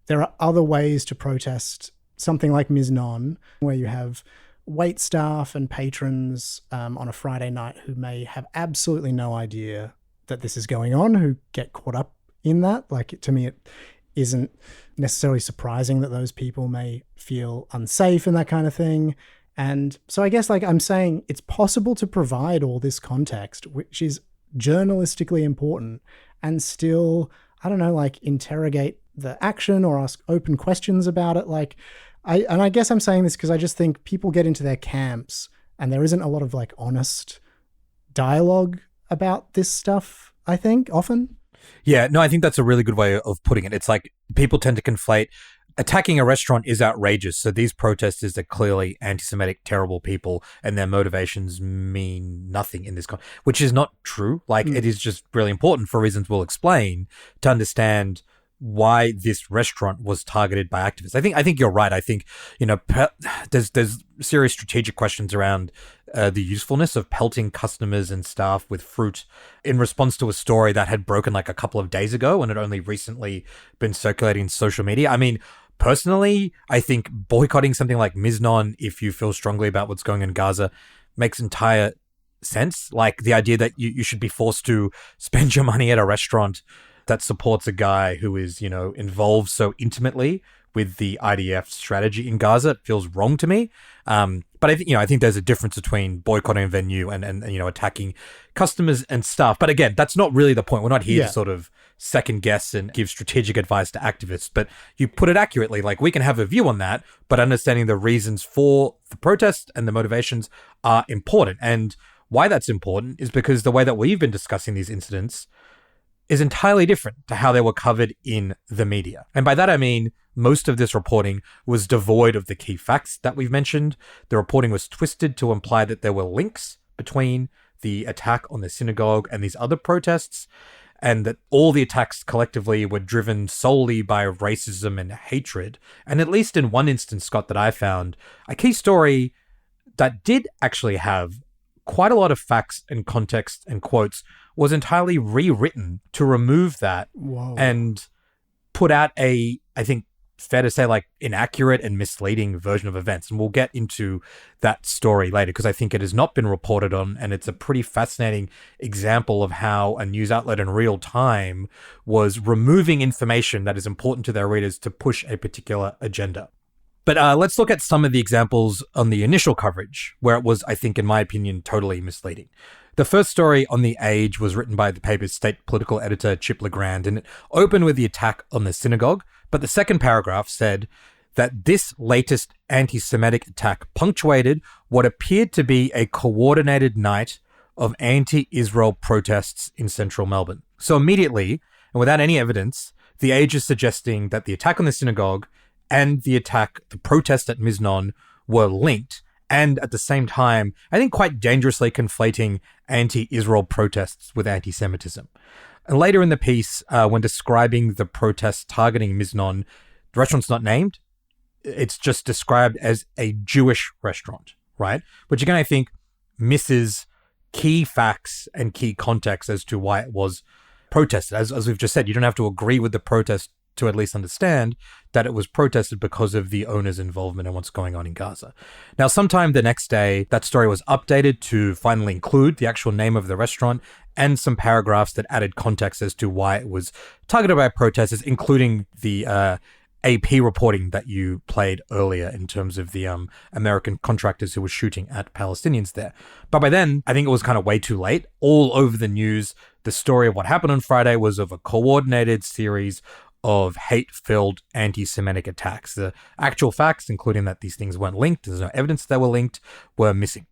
there are other ways to protest something like Miznon, where you have wait staff and patrons on a Friday night who may have absolutely no idea that this is going on, who get caught up in that. Like, to me, it isn't necessarily surprising that those people may feel unsafe and that kind of thing. And so I guess, like, I'm saying it's possible to provide all this context, which is journalistically important, and still I don't know, like interrogate the action or ask open questions about it. Like, I guess I'm saying this because I just think people get into their camps and there isn't a lot of like honest dialogue about this stuff, I think, often. Yeah, no, I think that's a really good way of putting it. It's like people tend to conflate attacking a restaurant is outrageous. So these protesters are clearly anti-Semitic, terrible people, and their motivations mean nothing in this which is not true. Like, it is just really important for reasons we'll explain to understand why this restaurant was targeted by activists. I think you're right. I think, there's serious strategic questions around the usefulness of pelting customers and staff with fruit in response to a story that had broken like a couple of days ago and had only recently been circulating in social media. I mean, personally, I think boycotting something like Miznon, if you feel strongly about what's going on in Gaza, makes entire sense. Like the idea that you should be forced to spend your money at a restaurant that supports a guy who is, involved so intimately with the IDF strategy in Gaza feels wrong to me. But I think there's a difference between boycotting a venue and attacking customers and staff. But again, that's not really the point. We're not here to sort of second guess and give strategic advice to activists. But you put it accurately. Like, we can have a view on that, but understanding the reasons for the protest and the motivations are important. And why that's important is because the way that we've been discussing these incidents is entirely different to how they were covered in the media. And by that, I mean, most of this reporting was devoid of the key facts that we've mentioned. The reporting was twisted to imply that there were links between the attack on the synagogue and these other protests, and that all the attacks collectively were driven solely by racism and hatred. And at least in one instance, Scott, that I found, a key story that did actually have quite a lot of facts and context and quotes was entirely rewritten to remove that and put out I think, fair to say, like inaccurate and misleading version of events. And we'll get into that story later because I think it has not been reported on, and it's a pretty fascinating example of how a news outlet in real time was removing information that is important to their readers to push a particular agenda. But let's look at some of the examples on the initial coverage where it was, I think, in my opinion, totally misleading. The first story on The Age was written by the paper's state political editor, Chip Legrand, and it opened with the attack on the synagogue. But the second paragraph said that this latest anti-Semitic attack punctuated what appeared to be a coordinated night of anti-Israel protests in central Melbourne. So immediately, and without any evidence, The Age is suggesting that the attack on the synagogue and the protest at Miznon were linked, and at the same time, I think quite dangerously conflating anti-Israel protests with anti-Semitism. And later in the piece, when describing the protests targeting Miznon, the restaurant's not named. It's just described as a Jewish restaurant, right? Which again, I think misses key facts and key context as to why it was protested. As we've just said, you don't have to agree with the protest to at least understand that it was protested because of the owner's involvement in what's going on in Gaza. Now, sometime the next day, that story was updated to finally include the actual name of the restaurant and some paragraphs that added context as to why it was targeted by protesters, including the AP reporting that you played earlier in terms of the American contractors who were shooting at Palestinians there. But by then, I think it was kind of way too late. All over the news, the story of what happened on Friday was of a coordinated series of hate-filled anti-Semitic attacks. The actual facts, including that these things weren't linked, there's no evidence they were linked, were missing.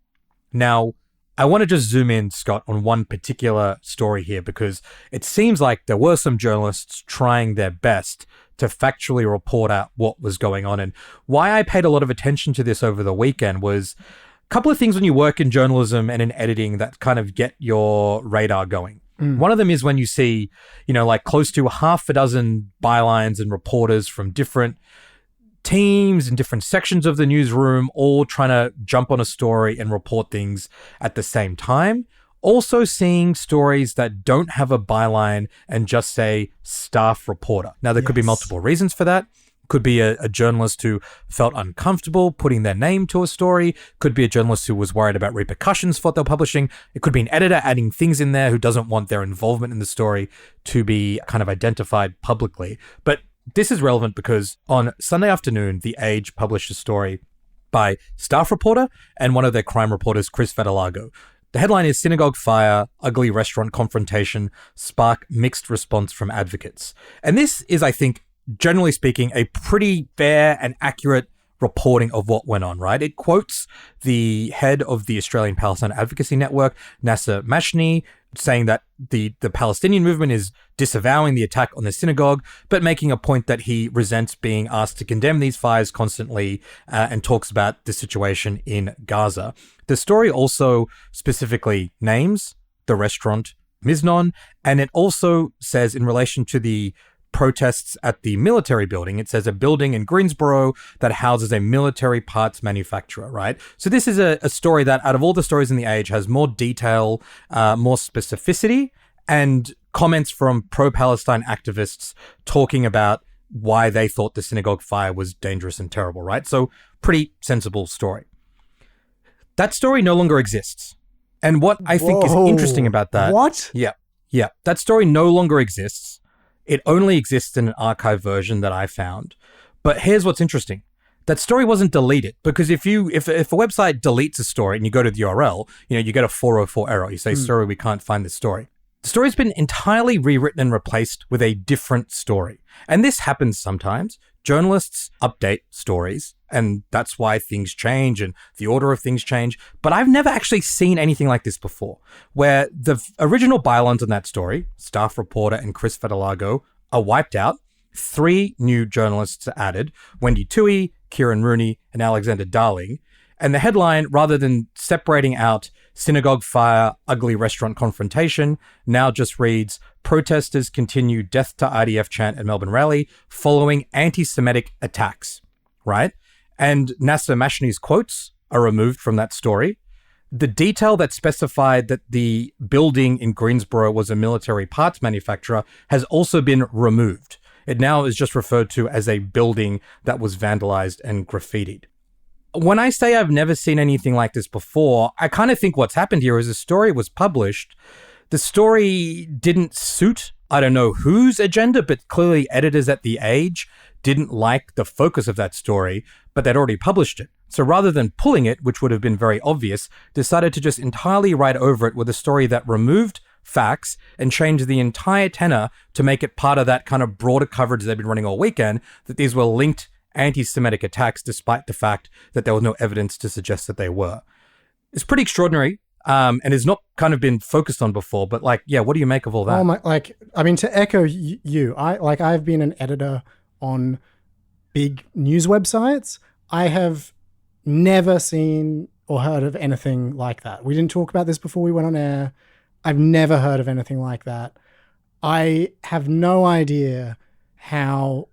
Now, I want to just zoom in, Scott, on one particular story here, because it seems like there were some journalists trying their best to factually report out what was going on. And why I paid a lot of attention to this over the weekend was a couple of things when you work in journalism and in editing that kind of get your radar going. One of them is when you see, like close to half a dozen bylines and reporters from different teams and different sections of the newsroom all trying to jump on a story and report things at the same time. Also seeing stories that don't have a byline and just say staff reporter. Now, there could be multiple reasons for that. Could be a journalist who felt uncomfortable putting their name to a story. Could be a journalist who was worried about repercussions for what they're publishing. It could be an editor adding things in there who doesn't want their involvement in the story to be kind of identified publicly. But this is relevant because on Sunday afternoon, The Age published a story by staff reporter and one of their crime reporters, Chris Fedelago. The headline is Synagogue Fire, Ugly Restaurant Confrontation, Spark Mixed Response from Advocates. And this is, I think, generally speaking, a pretty fair and accurate reporting of what went on, right? It quotes the head of the Australian Palestine Advocacy Network, Nasser Mashni, saying that the Palestinian movement is disavowing the attack on the synagogue, but making a point that he resents being asked to condemn these fires constantly, and talks about the situation in Gaza. The story also specifically names the restaurant Miznon, and it also says in relation to the protests at the military building, it says a building in Greensboro that houses a military parts manufacturer, right? So this is a story that, out of all the stories in The Age, has more detail, more specificity, and comments from pro-Palestine activists talking about why they thought the synagogue fire was dangerous and terrible, right? So pretty sensible story. That story no longer exists. And what I think is interesting about that... What? Yeah. That story no longer exists. It only exists in an archive version that I found. But here's what's interesting. That story wasn't deleted, because if a website deletes a story and you go to the URL, you get a 404 error. You say, sorry, we can't find this story. The story's been entirely rewritten and replaced with a different story. And this happens sometimes. Journalists update stories, and that's why things change and the order of things change. But I've never actually seen anything like this before, where the original bylines on that story, staff reporter and Chris Fedelago, are wiped out. 3 new journalists are added, Wendy Toohey, Kieran Rooney, and Alexander Darling. And the headline, rather than separating out synagogue fire, ugly restaurant confrontation, now just reads, protesters continue death to IDF chant at Melbourne rally following anti-Semitic attacks, right? And Nasser Mashni's quotes are removed from that story. The detail that specified that the building in Greensboro was a military parts manufacturer has also been removed. It now is just referred to as a building that was vandalized and graffitied. When I say I've never seen anything like this before, I kind of think what's happened here is the story was published. The story didn't suit, I don't know whose agenda, but clearly editors at The Age didn't like the focus of that story, but they'd already published it. So rather than pulling it, which would have been very obvious, decided to just entirely write over it with a story that removed facts and changed the entire tenor to make it part of that kind of broader coverage they've been running all weekend, that these were linked anti-Semitic attacks, despite the fact that there was no evidence to suggest that they were. It's pretty extraordinary, and has not kind of been focused on before, but what do you make of all that? To echo you, I've been an editor on big news websites. I have never seen or heard of anything like that. We didn't talk about this before we went on air. I've never heard of anything like that. I have no idea how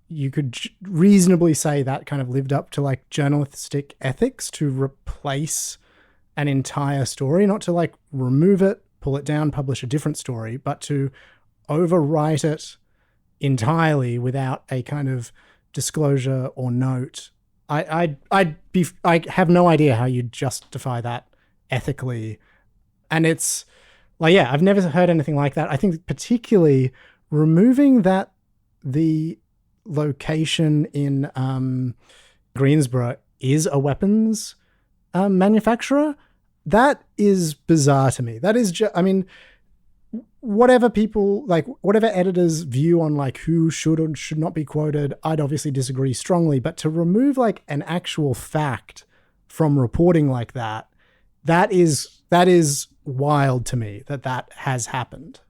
you could reasonably say that kind of lived up to journalistic ethics to replace an entire story, not to remove it, pull it down, publish a different story, but to overwrite it entirely without a kind of disclosure or note. I have no idea how you'd justify that ethically. And it's I've never heard anything like that. I think particularly removing the location in Greensboro is a weapons manufacturer, that is bizarre to me. That is whatever whatever editors' view on who should or should not be quoted, I'd obviously disagree strongly, but to remove an actual fact from reporting like that is wild to me that has happened.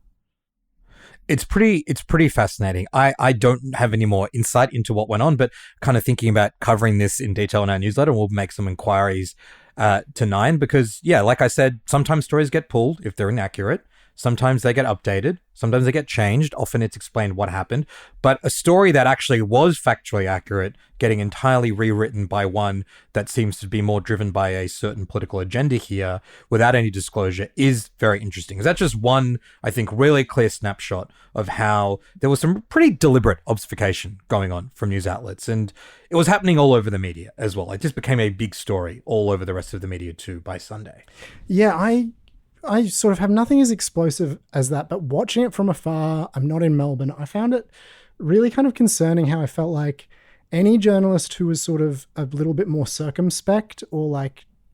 It's pretty fascinating. I don't have any more insight into what went on, but kind of thinking about covering this in detail in our newsletter, we'll make some inquiries to Nine, because like I said, sometimes stories get pulled if they're inaccurate. Sometimes they get updated. Sometimes they get changed. Often it's explained what happened. But a story that actually was factually accurate getting entirely rewritten by one that seems to be more driven by a certain political agenda here without any disclosure is very interesting. That's just one, I think, really clear snapshot of how there was some pretty deliberate obfuscation going on from news outlets. And it was happening all over the media as well. It just became a big story all over the rest of the media too by Sunday. Yeah, I sort of have nothing as explosive as that, but watching it from afar, I'm not in Melbourne, I found it really kind of concerning how I felt like any journalist who was sort of a little bit more circumspect or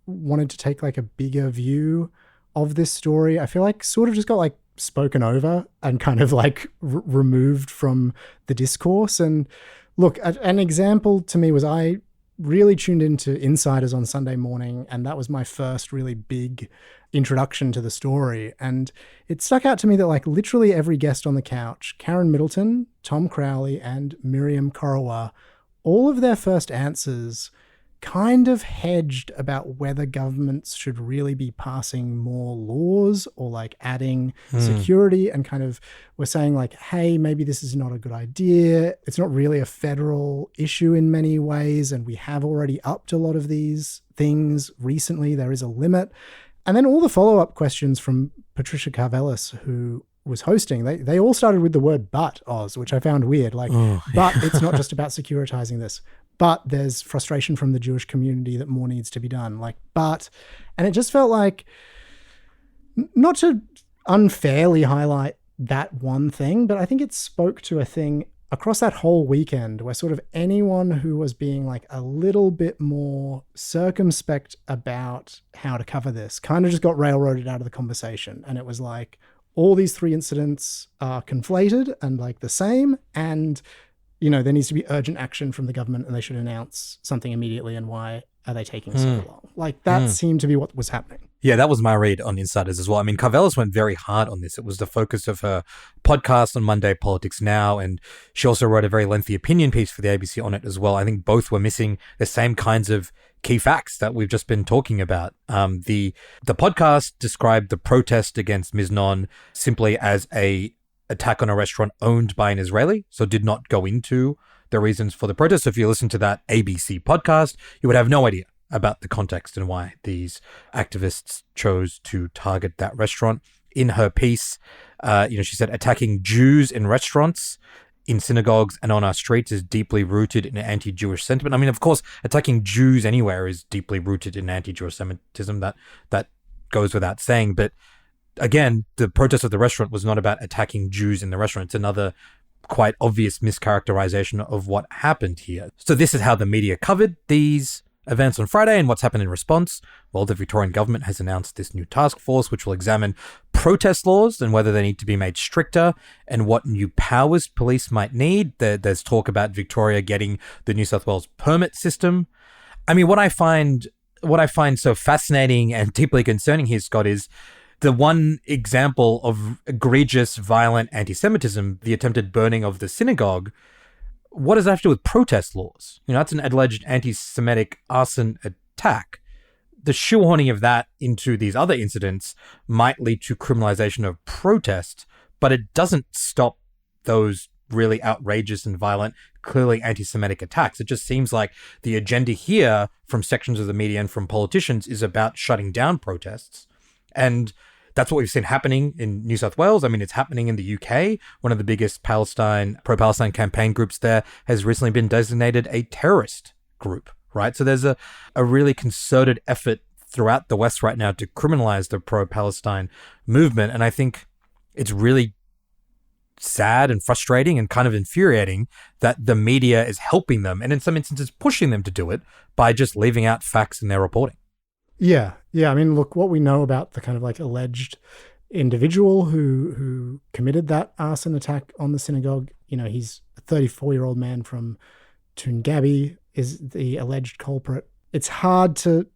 wanted to take a bigger view of this story, I feel like sort of just got like spoken over and kind of like removed from the discourse. And look, an example to me was I really tuned into Insiders on Sunday morning, and that was my first really big introduction to the story. And it stuck out to me that like literally every guest on the couch, Karen Middleton, Tom Crowley, and Miriam Korowa, all of their first answers kind of hedged about whether governments should really be passing more laws or like adding security, and kind of were saying like, hey, maybe this is not a good idea. It's not really a federal issue in many ways, and we have already upped a lot of these things recently. There is a limit. And then all the follow-up questions from Patricia Karvelis, who was hosting, they all started with the word but, Oz, which I found weird. Like, but it's not just about securitizing this. But there's frustration from the Jewish community that more needs to be done. Like, but, and it just felt like, not to unfairly highlight that one thing, but I think it spoke to a thing across that whole weekend where sort of anyone who was being like a little bit more circumspect about how to cover this kind of just got railroaded out of the conversation. And it was like, all these three incidents are conflated and like the same, and you know, there needs to be urgent action from the government and they should announce something immediately, and why are they taking so long? Like that seemed to be what was happening. Yeah, that was my read on Insiders as well. I mean, Karvelis went very hard on this. It was the focus of her podcast on Monday, Politics Now, and she also wrote a very lengthy opinion piece for the ABC on it as well. I think both were missing the same kinds of key facts that we've just been talking about. The podcast described the protest against Miznon simply as a attack on a restaurant owned by an Israeli, so did not go into the reasons for the protest. So if you listen to that ABC podcast, you would have no idea about the context and why these activists chose to target that restaurant. In her piece, she said, attacking Jews in restaurants, in synagogues, and on our streets is deeply rooted in anti-Jewish sentiment. I mean, of course, attacking Jews anywhere is deeply rooted in anti-Jewish Semitism. That goes without saying. But again, the protest of the restaurant was not about attacking Jews in the restaurant. It's another quite obvious mischaracterization of what happened here. So this is how the media covered these events on Friday, and what's happened in response. Well, the Victorian government has announced this new task force which will examine protest laws and whether they need to be made stricter and what new powers police might need. There's talk about Victoria getting the New South Wales permit system. I mean, what I find so fascinating and deeply concerning here, Scott, is the one example of egregious, violent anti-Semitism, the attempted burning of the synagogue. What does that have to do with protest laws? You know, that's an alleged anti-Semitic arson attack. The shoehorning of that into these other incidents might lead to criminalization of protest, but it doesn't stop those really outrageous and violent, clearly anti-Semitic attacks. It just seems like the agenda here from sections of the media and from politicians is about shutting down protests. And that's what we've seen happening in New South Wales. I mean, it's happening in the UK. One of the biggest pro-Palestine campaign groups there has recently been designated a terrorist group, right? So there's a really concerted effort throughout the West right now to criminalize the pro-Palestine movement. And I think it's really sad and frustrating and kind of infuriating that the media is helping them, and in some instances pushing them to do it by just leaving out facts in their reporting. Yeah. I mean, look, what we know about the kind of like alleged individual who committed that arson attack on the synagogue, you know, he's a 34-year-old man from Toongabbie is the alleged culprit. It's hard to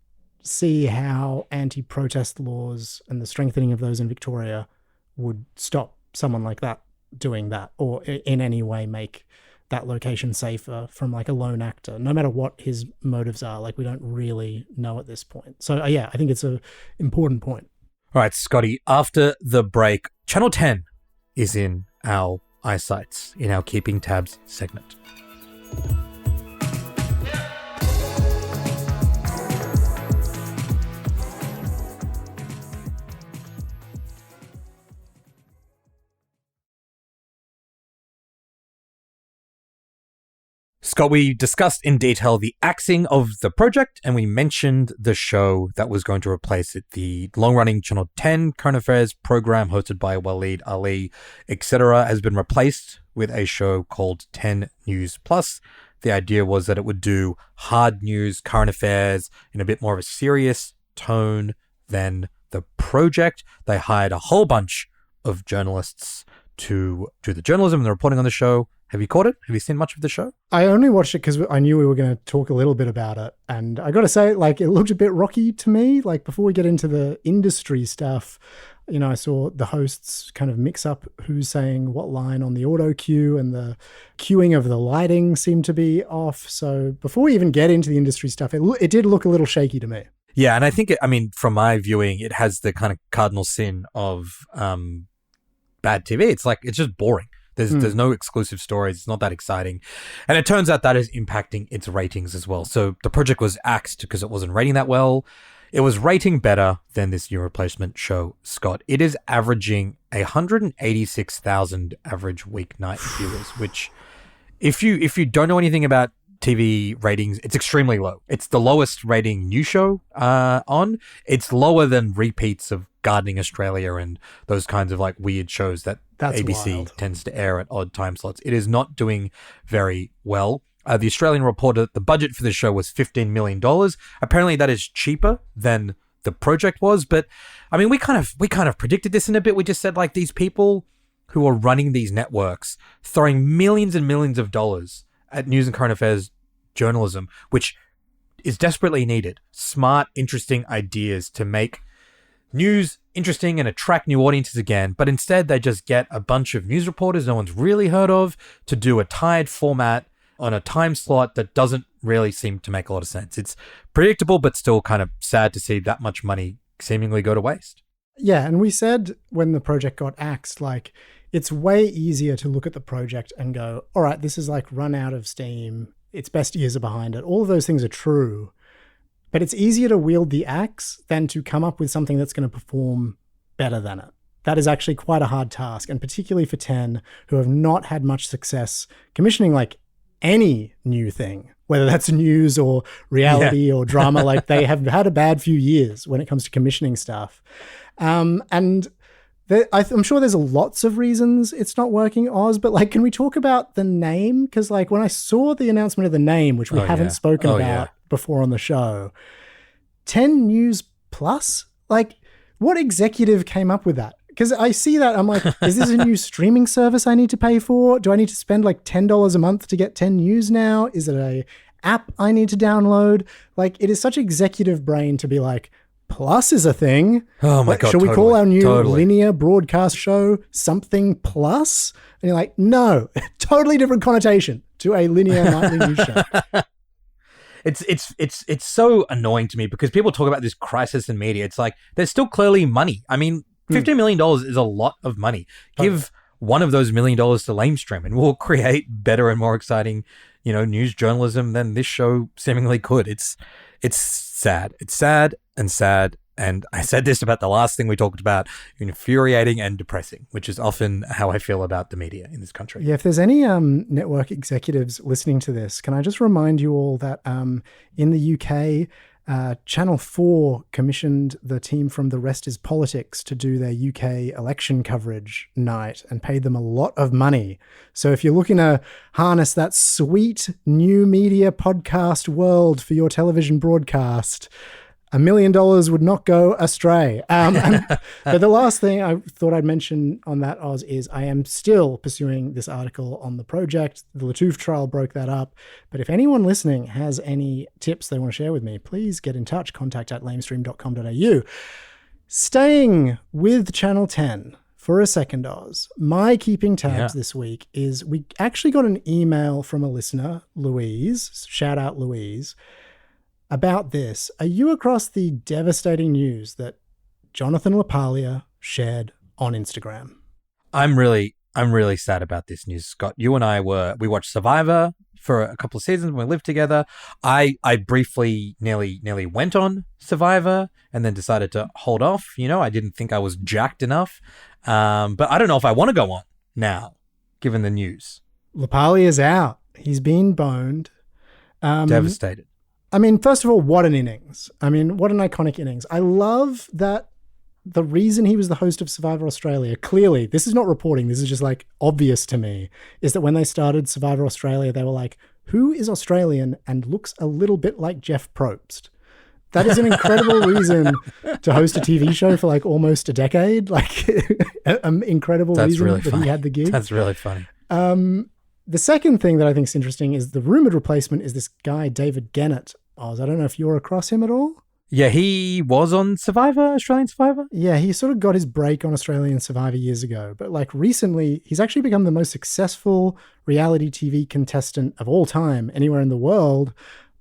see how anti-protest laws and the strengthening of those in Victoria would stop someone like that doing that, or in any way make that location safer from like a lone actor, no matter what his motives are. Like, we don't really know at this point. So yeah, I think it's an important point. All right, Scotty, after the break, Channel 10 is in our eyesights in our Keeping Tabs segment. Scott, we discussed in detail the axing of the project, and we mentioned the show that was going to replace it, the long-running Channel 10 current affairs program hosted by Waleed Ali, etc., has been replaced with a show called 10 News Plus. The idea was that it would do hard news, current affairs in a bit more of a serious tone than the project. They hired a whole bunch of journalists to do the journalism and the reporting on the show. Have you caught it? Have you seen much of the show? I only watched it because I knew we were going to talk a little bit about it. And I got to say, like, it looked a bit rocky to me. Like, before we get into the industry stuff, you know, I saw the hosts kind of mix up who's saying what line on the auto cue, and the cueing of the lighting seemed to be off. So before we even get into the industry stuff, it did look a little shaky to me. Yeah, and I think, from my viewing, it has the kind of cardinal sin of bad TV. It's just boring. There's no exclusive stories. It's not that exciting. And it turns out that is impacting its ratings as well. So the project was axed because it wasn't rating that well. It was rating better than this new replacement show, Scott. It is averaging 186,000 average weeknight viewers, which if you don't know anything about TV ratings, it's extremely low. It's the lowest rating news show on. It's lower than repeats of Gardening Australia and those kinds of like weird shows that ABC wild. Tends to air at odd time slots. It is not doing very well. The Australian reported that the budget for the show was $15 million. Apparently that is cheaper than the project was. But I mean, we kind of predicted this in a bit. We just said like these people who are running these networks, throwing millions and millions of dollars at news and current affairs journalism, which is desperately needed. Smart, interesting ideas to make news interesting and attract new audiences again. But instead, they just get a bunch of news reporters no one's really heard of to do a tired format on a time slot that doesn't really seem to make a lot of sense. It's predictable, but still kind of sad to see that much money seemingly go to waste. Yeah, and we said when the project got axed, like, it's way easier to look at the project and go, all right, this is like run out of steam. Its best years are behind it. All of those things are true. But it's easier to wield the axe than to come up with something that's going to perform better than it. That is actually quite a hard task. And particularly for 10, who have not had much success commissioning like any new thing, whether that's news or reality or drama, like they have had a bad few years when it comes to commissioning stuff. And I'm sure there's lots of reasons it's not working, Oz, but like, can we talk about the name? Because like when I saw the announcement of the name, which we haven't spoken about before on the show, 10 News Plus, like what executive came up with that? Because I see that, I'm like, is this a new streaming service I need to pay for? Do I need to spend like $10 a month to get 10 News now? Is it a app I need to download? Like, it is such executive brain to be like, Plus is a thing. Oh my God, shall we call our new linear broadcast show something Plus? And you're like, no, totally different connotation to a linear nightly news show. It's so annoying to me because people talk about this crisis in media. It's like, there's still clearly money. I mean, $15 million is a lot of money. Give one of those $1 million to Lamestream and we'll create better and more exciting, news journalism than this show seemingly could. It's sad. It's sad and sad. And I said this about the last thing we talked about, infuriating and depressing, which is often how I feel about the media in this country. Yeah, if there's any network executives listening to this, can I just remind you all that in the UK, Channel 4 commissioned the team from The Rest is Politics to do their UK election coverage night and paid them a lot of money. So if you're looking to harness that sweet new media podcast world for your television broadcast, $1 million would not go astray. But the last thing I thought I'd mention on that, Oz, is I am still pursuing this article on the project. The Latouche trial broke that up. But if anyone listening has any tips they want to share with me, please get in touch. contact@lamestream.com.au. Staying with Channel 10 for a second, Oz, my keeping tabs this week is we actually got an email from a listener, Louise, shout out Louise, about this. Are you across the devastating news that Jonathan LaPaglia shared on Instagram? I'm really sad about this news, Scott. You and I we watched Survivor for a couple of seasons when we lived together. I briefly nearly went on Survivor and then decided to hold off. I didn't think I was jacked enough. But I don't know if I want to go on now, given the news. LaPaglia's out. He's been boned. Devastated. I mean, first of all, what an innings. I mean, what an iconic innings. I love that the reason he was the host of Survivor Australia, clearly, this is not reporting, this is just like obvious to me, is that when they started Survivor Australia, they were like, who is Australian and looks a little bit like Jeff Probst? That is an incredible reason to host a TV show for like almost a decade. Like, an incredible reason really that funny. he had the gig. That's really funny. The second thing that I think is interesting is the rumored replacement is this guy, David Gennett. Oz, I don't know if you're across him at all. Yeah, he was on Survivor, Australian Survivor. Yeah, he sort of got his break on Australian Survivor years ago. But like recently, he's actually become the most successful reality TV contestant of all time anywhere in the world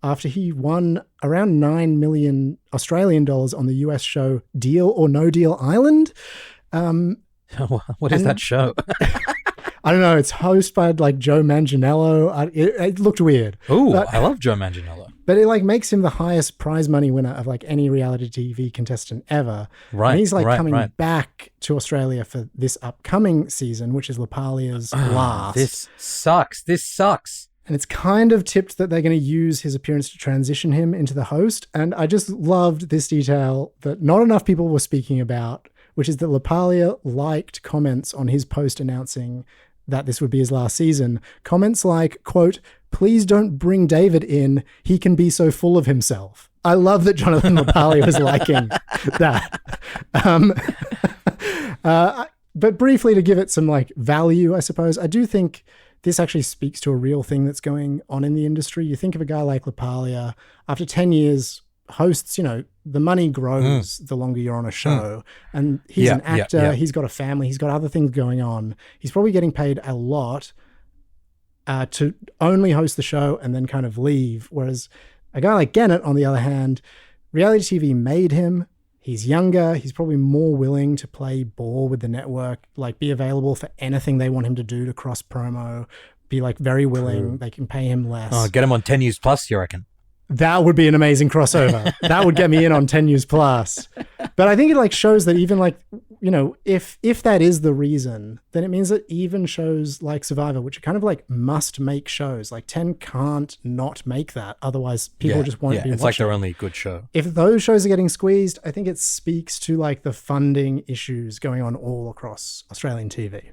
after he won around 9 million Australian dollars on the US show Deal or No Deal Island. What is that show? I don't know. It's hosted by like Joe Manganiello. It looked weird. Ooh, I love Joe Manganiello. But it like makes him the highest prize money winner of like any reality TV contestant ever. Right. And he's like coming right. back to Australia for this upcoming season, which is LaPaglia's last. This sucks. And it's kind of tipped that they're going to use his appearance to transition him into the host. And I just loved this detail that not enough people were speaking about, which is that LaPaglia liked comments on his post announcing that this would be his last season. Comments like, quote, "Please don't bring David in. He can be so full of himself." I love that Jonathan LaPaglia was liking that. But briefly, to give it some like value, I suppose, I do think this actually speaks to a real thing that's going on in the industry. You think of a guy like LaPaglia, after 10 years, hosts, you know, the money grows the longer you're on a show. And he's an actor, he's got a family, he's got other things going on. He's probably getting paid a lot to only host the show and then kind of leave. Whereas a guy like Gennett, on the other hand, reality TV made him. He's younger. He's probably more willing to play ball with the network, like be available for anything they want him to do to cross promo, be like very willing. True. They can pay him less. Oh, get him on 10 News Plus, you reckon? That would be an amazing crossover. That would get me in on 10 News Plus. But I think it like shows that even like, you know, if that is the reason, then it means that even shows like Survivor, which are kind of like must make shows, like 10 can't not make that. Otherwise people just won't be watching. It's like their only good show. If those shows are getting squeezed, I think it speaks to like the funding issues going on all across Australian TV.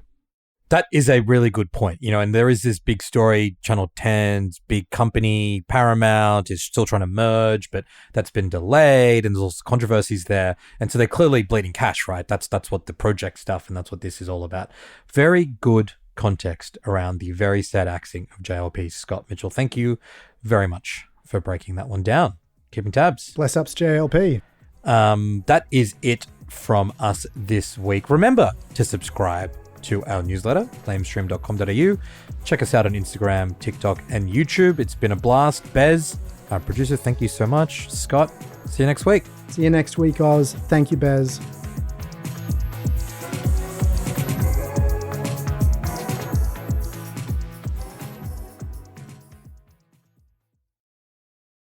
That is a really good point, you know, and there is this big story, Channel 10's big company, Paramount, is still trying to merge, but that's been delayed and there's also controversies there. And so they're clearly bleeding cash, right? That's what the project stuff and that's what this is all about. Very good context around the very sad axing of JLP. Scott Mitchell, thank you very much for breaking that one down. Keeping tabs. Bless ups, JLP. That is it from us this week. Remember to subscribe to our newsletter, flamestream.com.au. Check us out on Instagram, TikTok, and YouTube. It's been a blast. Bez, our producer, thank you so much. Scott, see you next week. See you next week, Oz. Thank you, Bez.